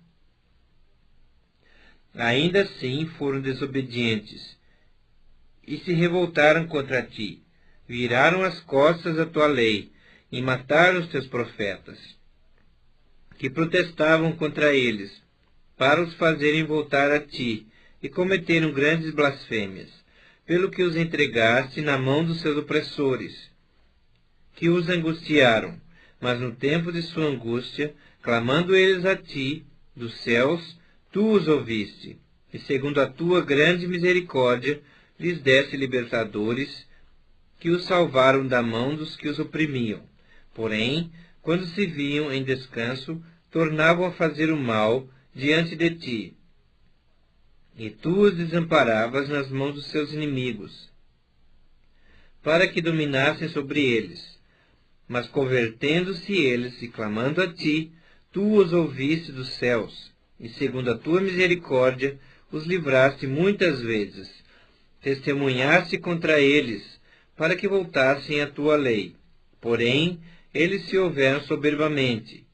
Ainda assim foram desobedientes, e se revoltaram contra ti, viraram as costas à tua lei, e mataram os teus profetas, que protestavam contra eles, para os fazerem voltar a ti, e cometeram grandes blasfêmias, pelo que os entregaste na mão dos seus opressores, que os angustiaram. Mas no tempo de sua angústia, clamando eles a ti, dos céus, tu os ouviste, e segundo a tua grande misericórdia, lhes deste libertadores, que os salvaram da mão dos que os oprimiam. Porém, quando se viam em descanso, tornavam a fazer o mal diante de ti. E tu os desamparavas nas mãos dos seus inimigos, para que dominassem sobre eles. Mas convertendo-se eles e clamando a ti, tu os ouviste dos céus, e segundo a tua misericórdia os livraste muitas vezes. Testemunhaste contra eles, para que voltassem à tua lei. Porém, eles se houveram soberbamente,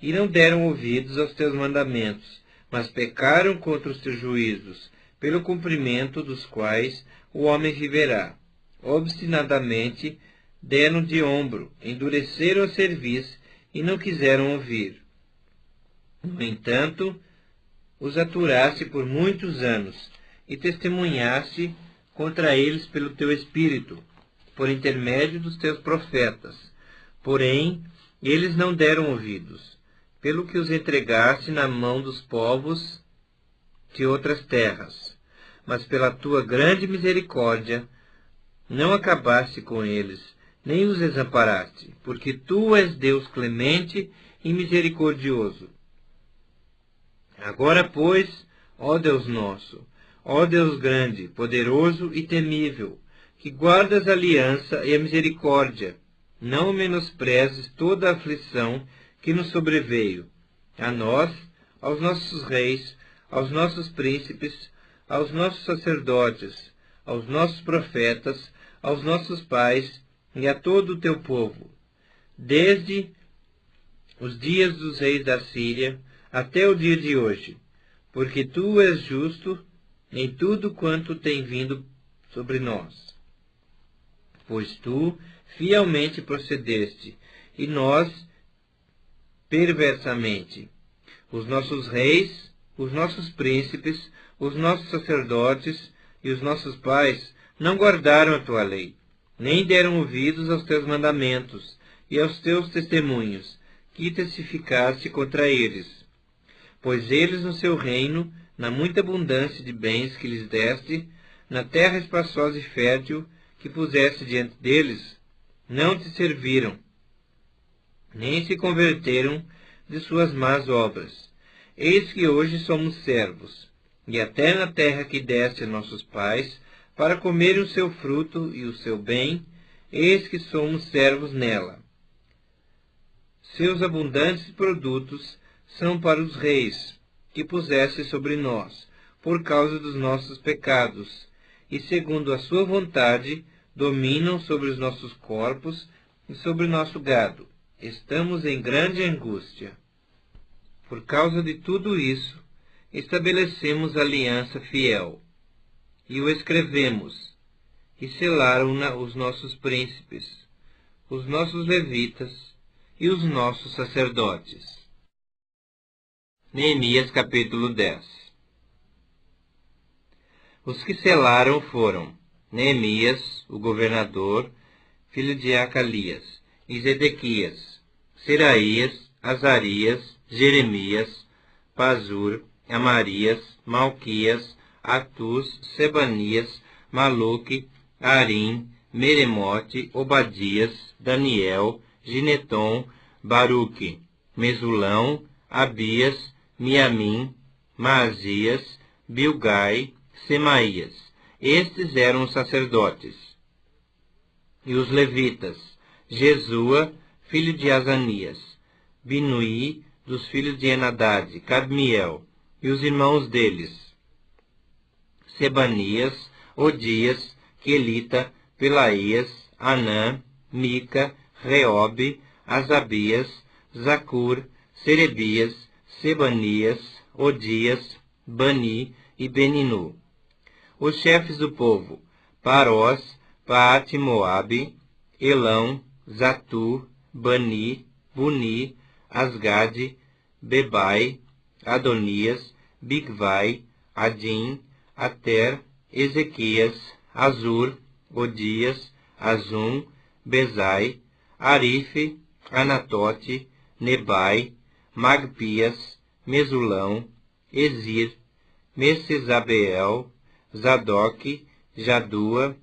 e não deram ouvidos aos teus mandamentos, mas pecaram contra os teus juízos, pelo cumprimento dos quais o homem viverá. Obstinadamente deram de ombro, endureceram a cerviz e não quiseram ouvir. No entanto, os aturaste por muitos anos, e testemunhaste contra eles pelo teu Espírito, por intermédio dos teus profetas. Porém, eles não deram ouvidos, pelo que os entregaste na mão dos povos de outras terras. Mas pela tua grande misericórdia, não acabaste com eles, nem os desamparaste, porque tu és Deus clemente e misericordioso. Agora, pois, ó Deus nosso, ó Deus grande, poderoso e temível, que guardas a aliança e a misericórdia, não menosprezes toda a aflição que nos sobreveio, a nós, aos nossos reis, aos nossos príncipes, aos nossos sacerdotes, aos nossos profetas, aos nossos pais e a todo o teu povo, desde os dias dos reis da Síria até o dia de hoje, porque tu és justo em tudo quanto tem vindo sobre nós. Pois tu fielmente procedeste, e nós perversamente. Os nossos reis, os nossos príncipes, os nossos sacerdotes e os nossos pais não guardaram a tua lei, nem deram ouvidos aos teus mandamentos e aos teus testemunhos, que testificaste contra eles. Pois eles no seu reino, na muita abundância de bens que lhes deste, na terra espaçosa e fértil que puseste diante deles, não te serviram, nem se converteram de suas más obras. Eis que hoje somos servos, e até na terra que deste a nossos pais, para comerem o seu fruto e o seu bem, eis que somos servos nela. Seus abundantes produtos são para os reis, que puseste sobre nós, por causa dos nossos pecados, e segundo a sua vontade, dominam sobre os nossos corpos e sobre o nosso gado. Estamos em grande angústia. Por causa de tudo isso, estabelecemos aliança fiel, e o escrevemos, e selaram-na os nossos príncipes, os nossos levitas e os nossos sacerdotes. Neemias capítulo 10. Os que selaram foram Neemias, o governador, filho de Acalias, e Zedequias, Seraías, Azarias, Jeremias, Pazur, Amarias, Malquias, Atus, Sebanias, Maluque, Arim, Meremote, Obadias, Daniel, Gineton, Baruque, Mesulão, Abias, Miamim, Maazias, Bilgai, Semaías. Estes eram os sacerdotes. E os levitas, Jesua, filho de Azanias, Binuí, dos filhos de Enadade, Cadmiel, e os irmãos deles, Sebanias, Odias, Quelita, Pelaías, Anã, Mica, Reobe, Asabias, Zacur, Serebias, Sebanias, Odias, Bani e Beninu. Os chefes do povo, Parós, Paate-Moabe, Elão, Zatu, Bani, Buni, Asgade, Bebai, Adonias, Bigvai, Adim, Ater, Ezequias, Azur, Odias, Azum, Bezai, Arife, Anatote, Nebai, Magpias, Mesulão, Ezir, Mesesabeel, Zadok, Jadua,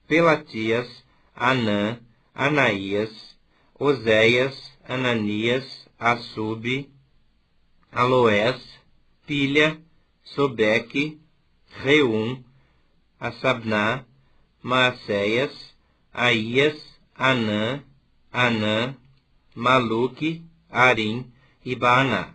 Pelatias, Anã, Anaías, Oséias, Ananias, Assub, Aloés, Pilha, Sobeque, Reum, Assabná, Maacéias, Aías, Anã, Maluque, Arim e Baaná.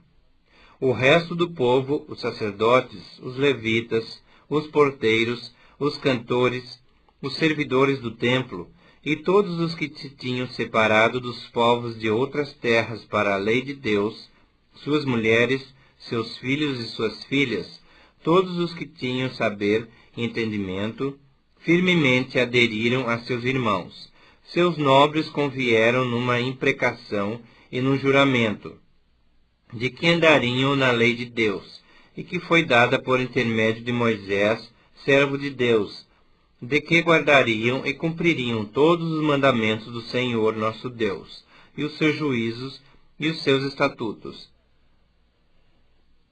O resto do povo, os sacerdotes, os levitas, os porteiros, os cantores, os servidores do templo, e todos os que se tinham separado dos povos de outras terras para a lei de Deus, suas mulheres, seus filhos e suas filhas, todos os que tinham saber e entendimento, firmemente aderiram a seus irmãos. Seus nobres convieram numa imprecação e num juramento, de que andariam na lei de Deus, e que foi dada por intermédio de Moisés, servo de Deus, de que guardariam e cumpririam todos os mandamentos do Senhor nosso Deus, e os seus juízos e os seus estatutos,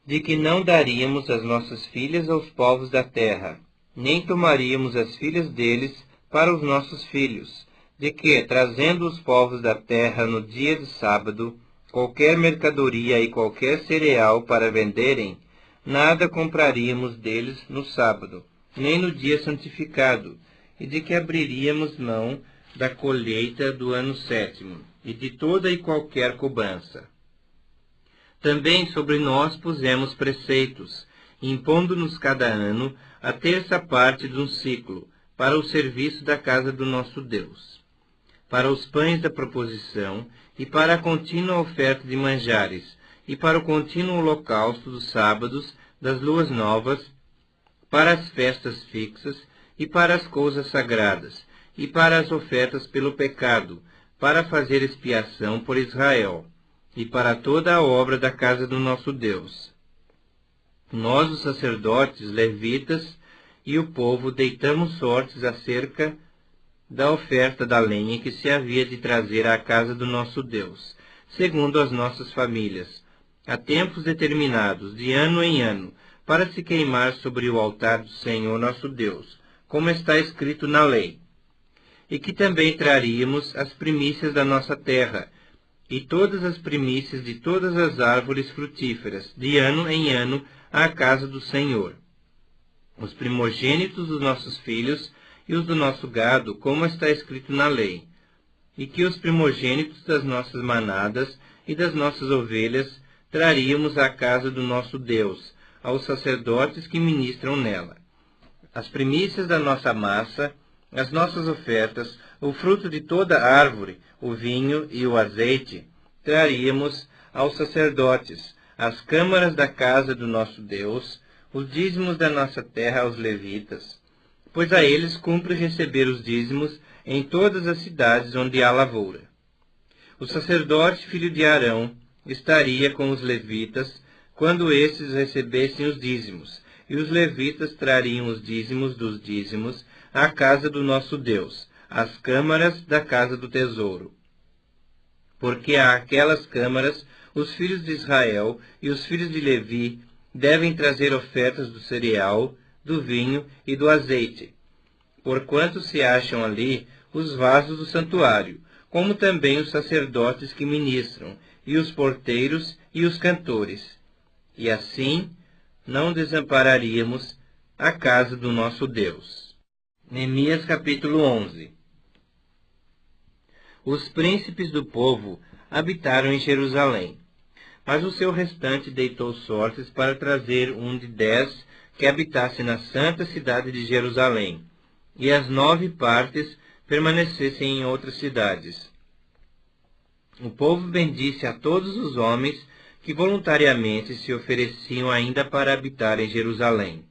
de que não daríamos as nossas filhas aos povos da terra, nem tomaríamos as filhas deles para os nossos filhos, de que, trazendo os povos da terra no dia de sábado, qualquer mercadoria e qualquer cereal para venderem, nada compraríamos deles no sábado, nem no dia santificado, e de que abriríamos mão da colheita do ano 7º, e de toda e qualquer cobrança. Também sobre nós pusemos preceitos, impondo-nos cada ano a terça parte de um ciclo, para o serviço da casa do nosso Deus, para os pães da proposição, e para a contínua oferta de manjares, e para o contínuo holocausto dos sábados, das luas novas, para as festas fixas, e para as coisas sagradas, e para as ofertas pelo pecado, para fazer expiação por Israel, e para toda a obra da casa do nosso Deus. Nós, os sacerdotes, levitas e o povo, deitamos sortes acerca da oferta da lenha que se havia de trazer à casa do nosso Deus, segundo as nossas famílias, a tempos determinados, de ano em ano, para se queimar sobre o altar do Senhor nosso Deus, como está escrito na lei. E que também traríamos as primícias da nossa terra, e todas as primícias de todas as árvores frutíferas, de ano em ano, à casa do Senhor. Os primogênitos dos nossos filhos e os do nosso gado, como está escrito na lei, e que os primogênitos das nossas manadas e das nossas ovelhas traríamos à casa do nosso Deus, aos sacerdotes que ministram nela. As primícias da nossa massa, as nossas ofertas, o fruto de toda árvore, o vinho e o azeite, traríamos aos sacerdotes, às câmaras da casa do nosso Deus, os dízimos da nossa terra aos levitas, pois a eles cumpre receber os dízimos em todas as cidades onde há lavoura. O sacerdote, filho de Arão, estaria com os levitas quando estes recebessem os dízimos, e os levitas trariam os dízimos dos dízimos à casa do nosso Deus, às câmaras da casa do tesouro. Porque àquelas câmaras os filhos de Israel e os filhos de Levi devem trazer ofertas do cereal, do vinho e do azeite, porquanto se acham ali os vasos do santuário, como também os sacerdotes que ministram, e os porteiros e os cantores. E assim não desampararíamos a casa do nosso Deus. Neemias capítulo 11. Os príncipes do povo habitaram em Jerusalém, mas o seu restante deitou sortes para trazer um de 10 que habitasse na santa cidade de Jerusalém, e as 9 partes permanecessem em outras cidades. O povo bendisse a todos os homens que voluntariamente se ofereciam ainda para habitar em Jerusalém.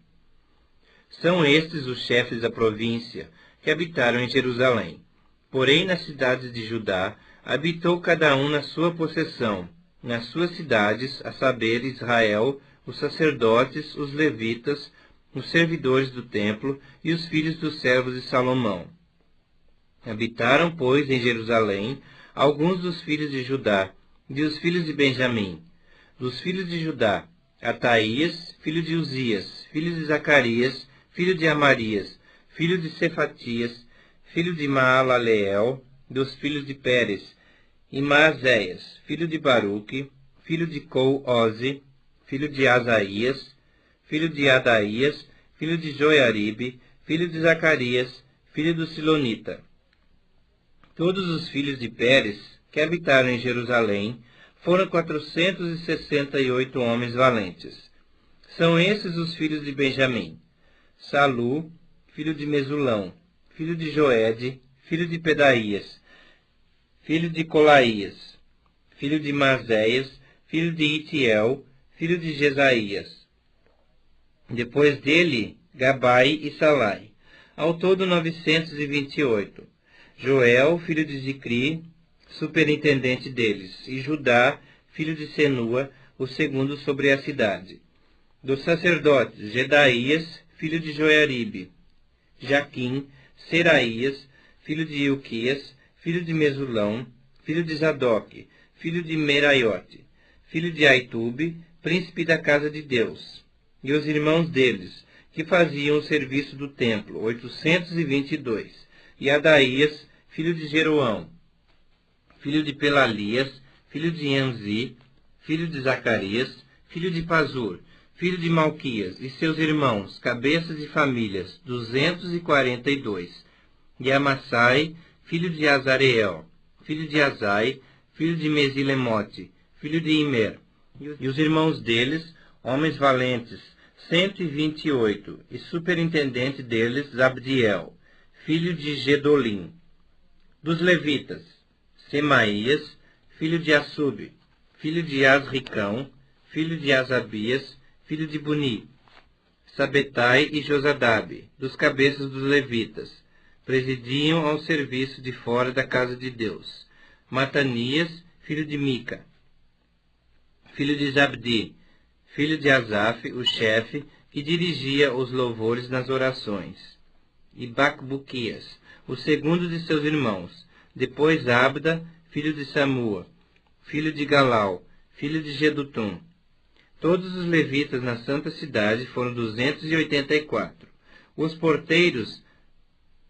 São estes os chefes da província que habitaram em Jerusalém. Porém, nas cidades de Judá, habitou cada um na sua possessão, nas suas cidades, a saber, Israel, os sacerdotes, os levitas, os servidores do templo e os filhos dos servos de Salomão. Habitaram, pois, em Jerusalém alguns dos filhos de Judá e dos filhos de Benjamim. Dos filhos de Judá, Ataías, filho de Uzias, filho de Zacarias, filho de Amarias, filho de Cefatias, filho de Maalaleel, dos filhos de Pérez, e Maazéias, filho de Baruque, filho de Col-Oze, filho de Asaías, filho de Adaías, filho de Joiaribe, filho de Zacarias, filho do Silonita. Todos os filhos de Pérez, que habitaram em Jerusalém, foram 468 homens valentes. São esses os filhos de Benjamim: Salu, filho de Mesulão, filho de Joede, filho de Pedaías, filho de Colaías, filho de Maazéias, filho de Itiel, filho de Jesaías. Depois dele, Gabai e Salai. Ao todo 928. Joel, filho de Zicri, superintendente deles, e Judá, filho de Senua, o segundo sobre a cidade. Dos sacerdotes, Jedaías, filho de Joiaribe, Jaquim, Seraías, filho de Ilquias, filho de Mesulão, filho de Zadok, filho de Meraiote, filho de Aitube, príncipe da casa de Deus, e os irmãos deles, que faziam o serviço do templo, 822, e Adaías, filho de Jeroão, filho de Pelalias, filho de Enzi, filho de Zacarias, filho de Pazur, filho de Malquias, e seus irmãos, cabeças de famílias, 242, e Amassai, filho de Azareel, filho de Azai, filho de Mesilemote, filho de Imer, e os irmãos deles, homens valentes, 128, e superintendente deles, Zabdiel, filho de Gedolim. Dos levitas, Semaías, filho de Assub, filho de Asricão, filho de Asabias, filho de Buni, Sabetai e Josadabe, dos cabeças dos levitas, presidiam ao serviço de fora da casa de Deus. Matanias, filho de Mica, filho de Zabdi, filho de Asaf, o chefe, que dirigia os louvores nas orações. E Bacbuquias, o segundo de seus irmãos. Depois Abda, filho de Samua, filho de Galau, filho de Gedutum. Todos os levitas na santa cidade foram 284. Os porteiros,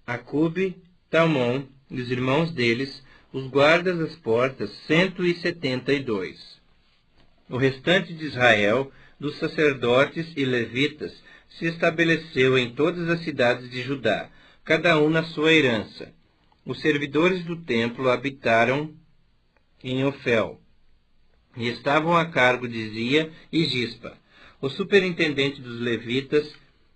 Acube, Talmon e os irmãos deles, os guardas das portas, 172. O restante de Israel, dos sacerdotes e levitas, se estabeleceu em todas as cidades de Judá, cada um na sua herança. Os servidores do templo habitaram em Ofel, e estavam a cargo de Zia e Gispa. O superintendente dos levitas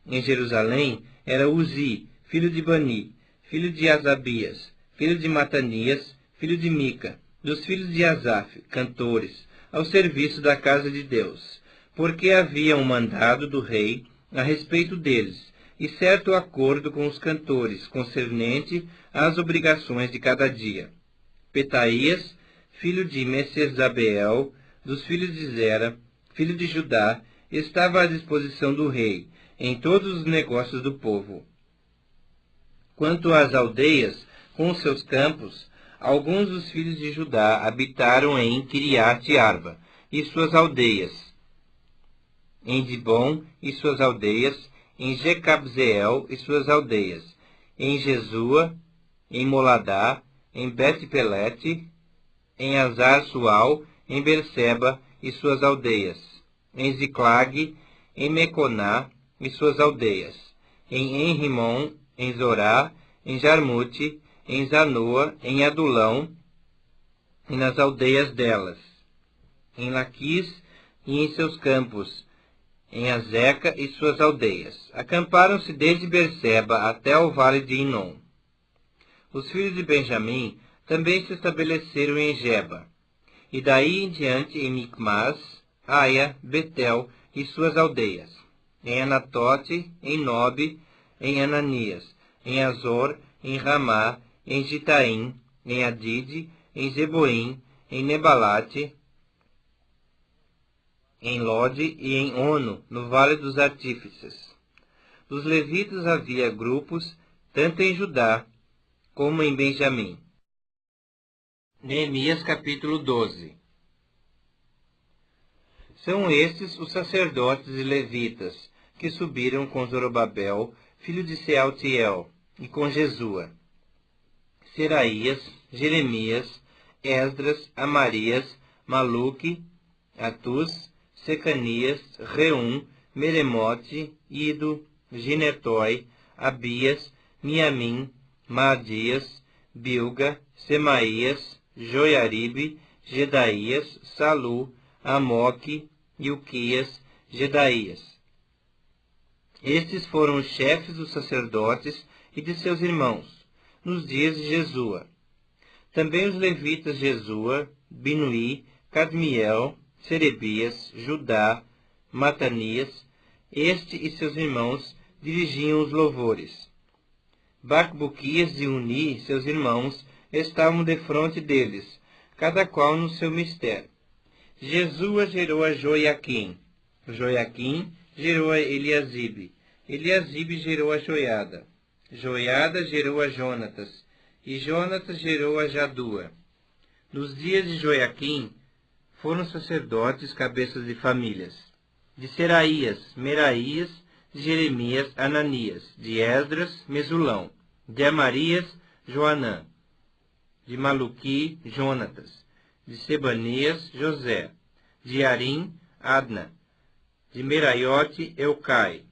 em Jerusalém era Uzi, filho de Bani, filho de Asabias, filho de Matanias, filho de Mica, dos filhos de Asaf, cantores, ao serviço da casa de Deus, porque havia um mandado do rei a respeito deles, e certo acordo com os cantores, concernente às obrigações de cada dia. Petaías, filho de Mesezabeel, dos filhos de Zera, filho de Judá, estava à disposição do rei, em todos os negócios do povo. Quanto às aldeias, com os seus campos, alguns dos filhos de Judá habitaram em Kiriat Arba e suas aldeias, em Dibon e suas aldeias, em Jecabzeel e suas aldeias, em Jesua, em Moladá, em Bet-Pelete, em Azar-Sual, em Berseba e suas aldeias, em Ziclag, em Meconá e suas aldeias, em Enrimon, em Zorá, em Jarmute, em Zanoa, em Adulão, e nas aldeias delas, em Laquis e em seus campos, em Azeca e suas aldeias. Acamparam-se desde Berseba até o vale de Inom. Os filhos de Benjamim também se estabeleceram em Geba, e daí em diante em Micmas, Aia, Betel e suas aldeias, em Anatote, em Nobe, em Ananias, em Azor, em Ramá, em Gitaim, em Adide, em Zeboim, em Nebalate, em Lode e em Ono, no Vale dos Artífices. Dos levitas havia grupos, tanto em Judá como em Benjamim. Neemias capítulo 12. São estes os sacerdotes e levitas, que subiram com Zorobabel, filho de Sealtiel, e com Jesua, Seraías, Jeremias, Esdras, Amarias, Maluque, Atus, Secanias, Reum, Meremote, Ido, Ginetói, Abias, Miamim, Maadias, Bilga, Semaías, Joiaribe, Jedaías, Salu, Amoque, Ilquias, Jedaías. Estes foram os chefes dos sacerdotes e de seus irmãos, nos dias de Jesua. Também os levitas Jesua, Binuí, Cadmiel, Serebias, Judá, Matanias, este e seus irmãos dirigiam os louvores. Bacbuquias e Uni, seus irmãos, estavam defronte deles, cada qual no seu mistério. Jesua gerou a Joiaquim, Joiaquim gerou a Eliasibe, Eliasibe gerou a Joiada, Joiada gerou a Jonatas, e Jonatas gerou a Jadua. Nos dias de Joiaquim foram sacerdotes cabeças de famílias. De Seraías, Meraías, de Jeremias, Ananias, de Esdras, Mesulão, de Amarias, Joanã, de Maluqui, Jonatas, de Sebanias, José, de Arim, Adna, de Meraiote, Eucai,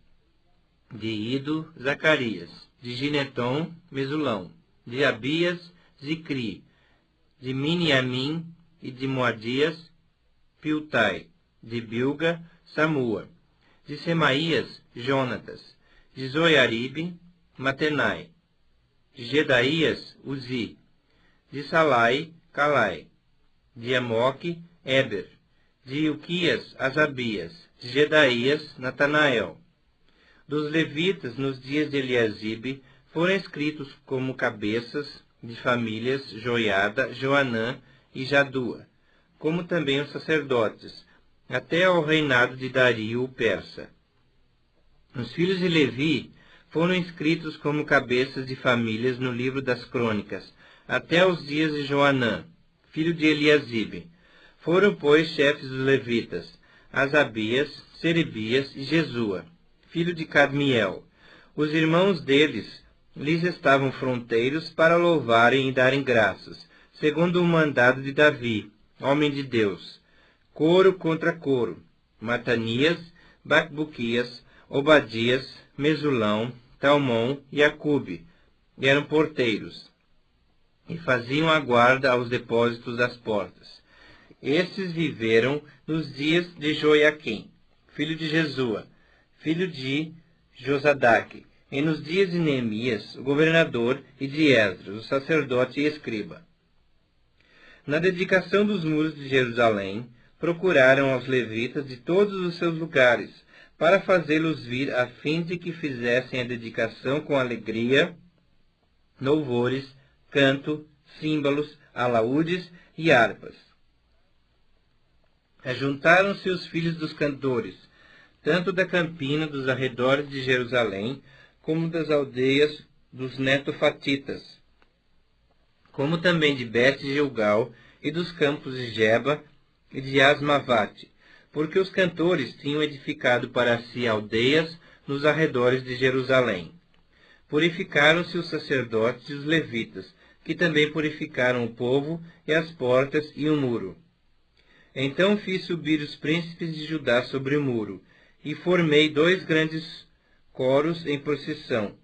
de Ido, Zacarias, de Gineton, Mesulão, de Abias, Zicri, de Miniamim e de Moadias, Piltai, de Bilga, Samua, de Semaías, Jonatas, de Zoiaribe, Matenai, de Jedaías, Uzi, de Salai, Calai, de Amoque, Eber, de Ilquias, Asabias, de Jedaías, Natanael. Dos levitas, nos dias de Eliasibe, foram escritos como cabeças de famílias Joiada, Joanã e Jadua, como também os sacerdotes, até ao reinado de Dario o persa. Os filhos de Levi foram inscritos como cabeças de famílias no livro das crônicas, até os dias de Joanã, filho de Eliasibe. Foram, pois, chefes dos levitas, Asabias, Serebias e Jesua, filho de Cadmiel. Os irmãos deles lhes estavam fronteiros para louvarem e darem graças, segundo o mandado de Davi, homem de Deus. Coro contra coro, Matanias, Bacbuquias, Obadias, Mesulão, Talmon e Acube eram porteiros, e faziam a guarda aos depósitos das portas. Estes viveram nos dias de Joiaquim, filho de Jesua, filho de Josadaque, e nos dias de Neemias, o governador, e de Esdras, o sacerdote e escriba. Na dedicação dos muros de Jerusalém, procuraram aos levitas de todos os seus lugares, para fazê-los vir a fim de que fizessem a dedicação com alegria, louvores, canto, símbolos, alaúdes e harpas. Ajuntaram-se os filhos dos cantores, tanto da campina dos arredores de Jerusalém, como das aldeias dos netofatitas, como também de Bet-Gilgal e dos campos de Geba e de Asmavate, porque os cantores tinham edificado para si aldeias nos arredores de Jerusalém. Purificaram-se os sacerdotes e os levitas, que também purificaram o povo e as portas e o muro. Então fiz subir os príncipes de Judá sobre o muro, e formei 2 grandes coros em procissão,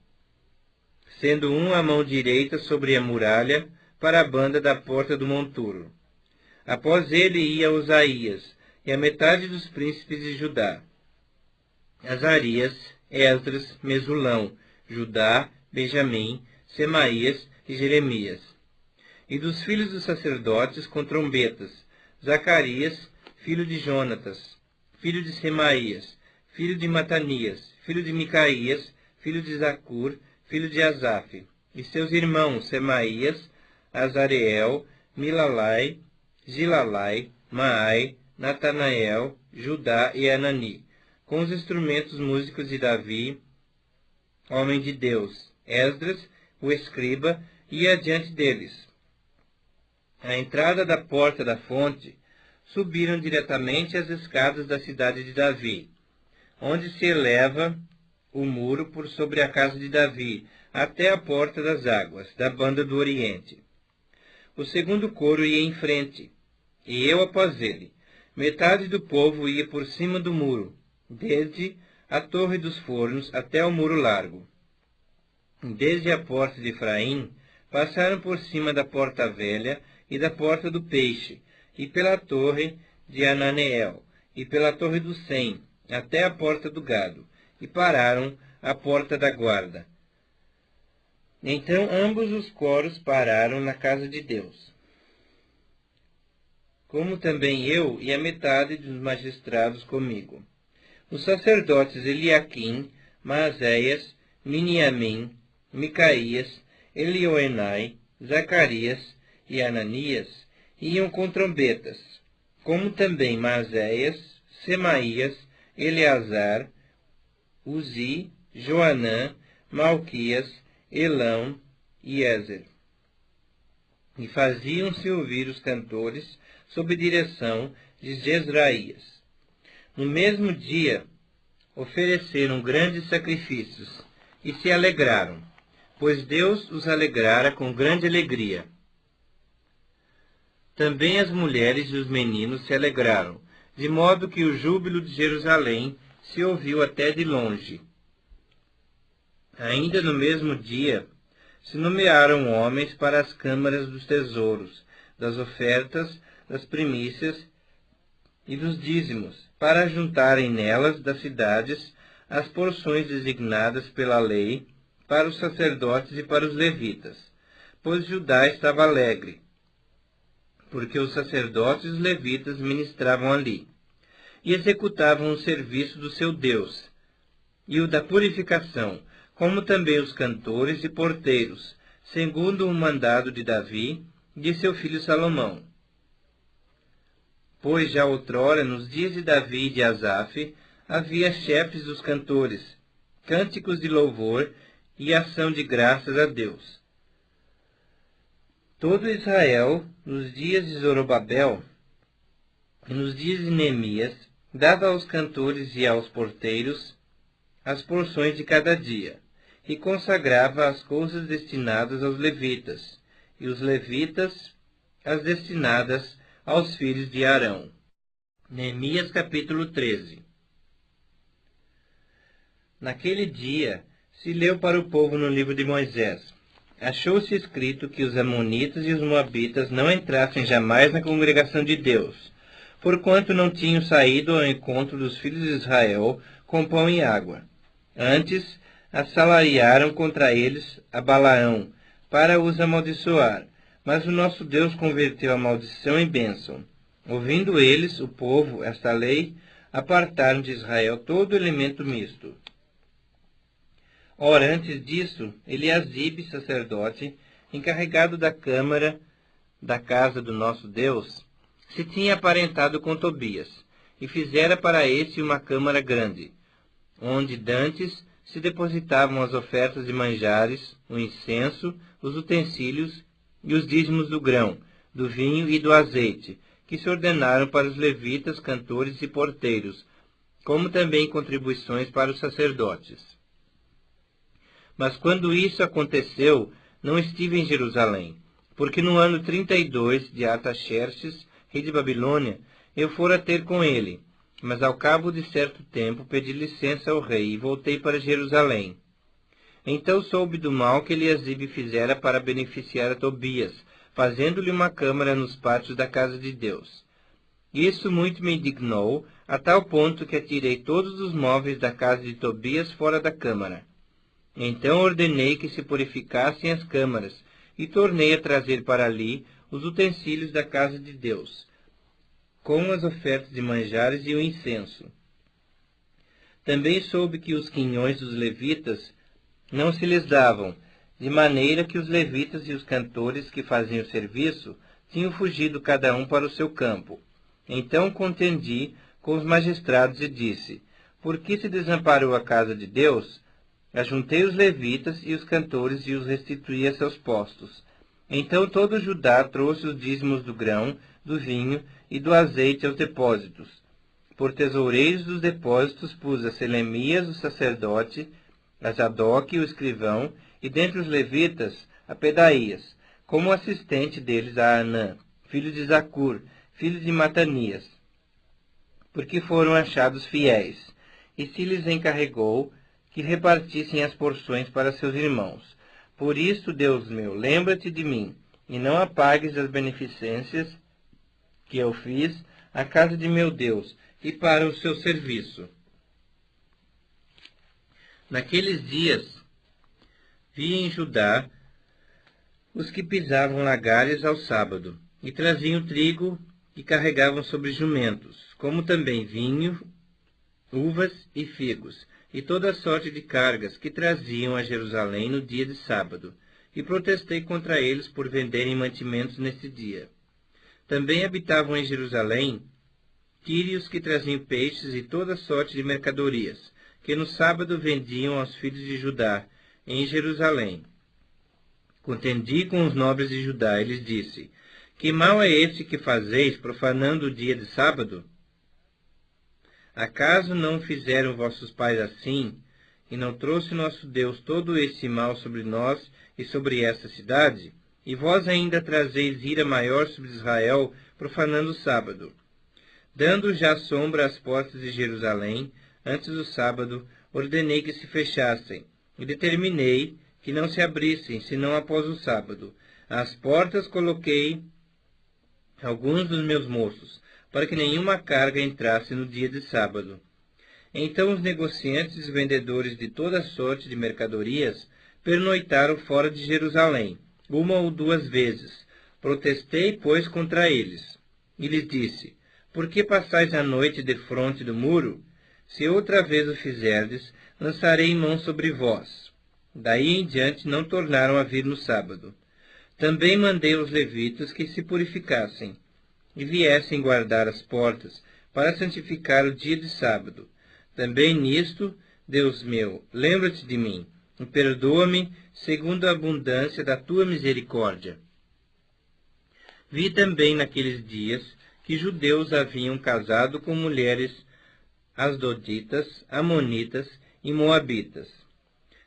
sendo um à mão direita sobre a muralha, para a banda da porta do monturo. Após ele ia Usaías, e a metade dos príncipes de Judá, Azarias, Esdras, Mesulão, Judá, Benjamim, Semaías e Jeremias. E dos filhos dos sacerdotes com trombetas, Zacarias, filho de Jonatas, filho de Semaías, filho de Matanias, filho de Micaías, filho de Zacur, filho de Asaf, e seus irmãos Semaías, Azareel, Milalai, Gilalai, Maai, Natanael, Judá e Anani, com os instrumentos músicos de Davi, homem de Deus. Esdras, o escriba, ia adiante deles. À entrada da porta da fonte, subiram diretamente as escadas da cidade de Davi, onde se eleva o muro por sobre a casa de Davi, até a porta das águas, da banda do oriente. O segundo coro ia em frente, e eu após ele. Metade do povo ia por cima do muro, desde a torre dos fornos até o muro largo. Desde a porta de Efraim, passaram por cima da porta velha e da porta do peixe, e pela torre de Ananeel, e pela torre do Sem, até a porta do gado, e pararam à porta da guarda. Então ambos os coros pararam na casa de Deus, como também eu e a metade dos magistrados comigo. Os sacerdotes Eliaquim, Maazéias, Miniamim, Micaías, Elioenai, Zacarias e Ananias iam com trombetas, como também Maazéias, Semaías, Eleazar, Uzi, Joanã, Malquias, Elão e Ezer. E faziam-se ouvir os cantores sob direção de Jezraías. No mesmo dia, ofereceram grandes sacrifícios e se alegraram, pois Deus os alegrara com grande alegria. Também as mulheres e os meninos se alegraram, de modo que o júbilo de Jerusalém se ouviu até de longe. Ainda no mesmo dia, se nomearam homens para as câmaras dos tesouros, das ofertas, das primícias e dos dízimos, para juntarem nelas das cidades as porções designadas pela lei para os sacerdotes e para os levitas, pois Judá estava alegre, porque os sacerdotes e os levitas ministravam ali, e executavam o serviço do seu Deus, e o da purificação, como também os cantores e porteiros, segundo o mandado de Davi e de seu filho Salomão. Pois já outrora, nos dias de Davi e de Asaf, havia chefes dos cantores, cânticos de louvor e ação de graças a Deus. Todo Israel, nos dias de Zorobabel e nos dias de Neemias, dava aos cantores e aos porteiros as porções de cada dia, e consagrava as coisas destinadas aos levitas, e os levitas as destinadas aos filhos de Arão. Neemias capítulo 13. Naquele dia se leu para o povo no livro de Moisés. Achou-se escrito que os amonitas e os moabitas não entrassem jamais na congregação de Deus, porquanto não tinham saído ao encontro dos filhos de Israel com pão e água. Antes, assalariaram contra eles a Balaão, para os amaldiçoar. Mas o nosso Deus converteu a maldição em bênção. Ouvindo eles, o povo, esta lei, apartaram de Israel todo elemento misto. Ora, antes disso, Eliasibe, sacerdote, encarregado da câmara da casa do nosso Deus, se tinha aparentado com Tobias, e fizera para esse uma câmara grande, onde dantes se depositavam as ofertas de manjares, o incenso, os utensílios e os dízimos do grão, do vinho e do azeite, que se ordenaram para os levitas, cantores e porteiros, como também contribuições para os sacerdotes. Mas quando isso aconteceu, não estive em Jerusalém, porque no ano 32 de Artaxerxes, rei de Babilônia, eu fora ter com ele, mas ao cabo de certo tempo pedi licença ao rei e voltei para Jerusalém. Então soube do mal que Eliasibe fizera para beneficiar a Tobias, fazendo-lhe uma câmara nos pátios da casa de Deus. Isso muito me indignou, a tal ponto que atirei todos os móveis da casa de Tobias fora da câmara. Então ordenei que se purificassem as câmaras, e tornei a trazer para ali os utensílios da casa de Deus, com as ofertas de manjares e o incenso. Também soube que os quinhões dos levitas não se lhes davam, de maneira que os levitas e os cantores que faziam o serviço tinham fugido cada um para o seu campo. Então contendi com os magistrados e disse: por que se desamparou a casa de Deus? Ajuntei os levitas e os cantores e os restituí a seus postos. Então todo Judá trouxe os dízimos do grão, do vinho e do azeite aos depósitos. Por tesoureiros dos depósitos pus a Selemias, o sacerdote, a Zadok, o escrivão, e dentre os levitas, a Pedaías, como assistente deles a Anã, filho de Zacur, filho de Matanias, porque foram achados fiéis, e se lhes encarregou que repartissem as porções para seus irmãos. Por isto, Deus meu, lembra-te de mim, e não apagues as beneficências que eu fiz à casa de meu Deus e para o seu serviço. Naqueles dias, vi em Judá os que pisavam lagares ao sábado, e traziam trigo e carregavam sobre jumentos, como também vinho, uvas e figos, e toda sorte de cargas que traziam a Jerusalém no dia de sábado, e protestei contra eles por venderem mantimentos nesse dia. Também habitavam em Jerusalém tírios que traziam peixes e toda sorte de mercadorias, que no sábado vendiam aos filhos de Judá, em Jerusalém. Contendi com os nobres de Judá e lhes disse: Que mal é este que fazeis, profanando o dia de sábado? Acaso não fizeram vossos pais assim, e não trouxe nosso Deus todo esse mal sobre nós e sobre esta cidade? E vós ainda trazeis ira maior sobre Israel, profanando o sábado. Dando já sombra às portas de Jerusalém, antes do sábado, ordenei que se fechassem, e determinei que não se abrissem, senão após o sábado. Às portas coloquei alguns dos meus moços, para que nenhuma carga entrasse no dia de sábado. Então os negociantes e os vendedores de toda sorte de mercadorias pernoitaram fora de Jerusalém, uma ou duas vezes. Protestei, pois, contra eles, e lhes disse: Por que passais a noite defronte do muro? Se outra vez o fizerdes, lançarei mão sobre vós. Daí em diante não tornaram a vir no sábado. Também mandei aos levitas que se purificassem, e viessem guardar as portas, para santificar o dia de sábado. Também nisto, Deus meu, lembra-te de mim, e perdoa-me segundo a abundância da tua misericórdia. Vi também naqueles dias que judeus haviam casado com mulheres asdoditas, amonitas e moabitas.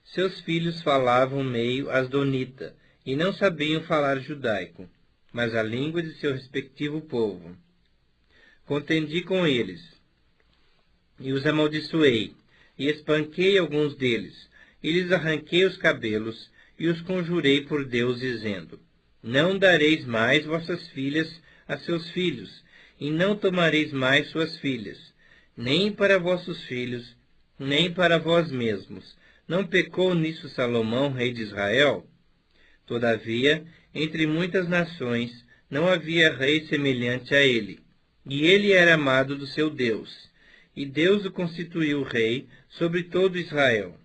Seus filhos falavam meio asdonita, e não sabiam falar judaico, mas a língua de seu respectivo povo. Contendi com eles, e os amaldiçoei, e espanquei alguns deles, e lhes arranquei os cabelos, e os conjurei por Deus, dizendo: Não dareis mais vossas filhas a seus filhos, e não tomareis mais suas filhas, nem para vossos filhos, nem para vós mesmos. Não pecou nisso Salomão, rei de Israel? Todavia, entre muitas nações, não havia rei semelhante a ele, e ele era amado do seu Deus, e Deus o constituiu rei sobre todo Israel.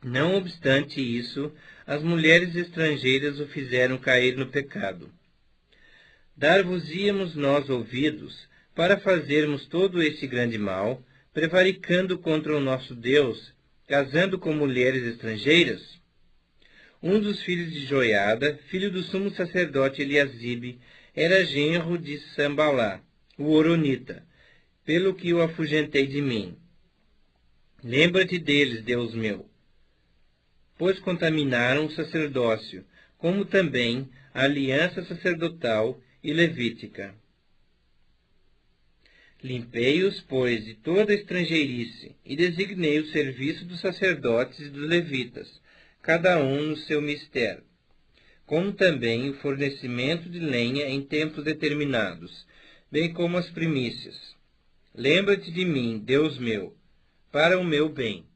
Não obstante isso, as mulheres estrangeiras o fizeram cair no pecado. Dar-vos-íamos nós ouvidos, para fazermos todo esse grande mal, prevaricando contra o nosso Deus, casando com mulheres estrangeiras? Um dos filhos de Joiada, filho do sumo sacerdote Eliasibe, era genro de Sambalá, o horonita, pelo que o afugentei de mim. Lembra-te deles, Deus meu, pois contaminaram o sacerdócio, como também a aliança sacerdotal e levítica. Limpei-os, pois, de toda estrangeirice, e designei o serviço dos sacerdotes e dos levitas, cada um no seu mistério, como também o fornecimento de lenha em tempos determinados, bem como as primícias. Lembra-te de mim, Deus meu, para o meu bem.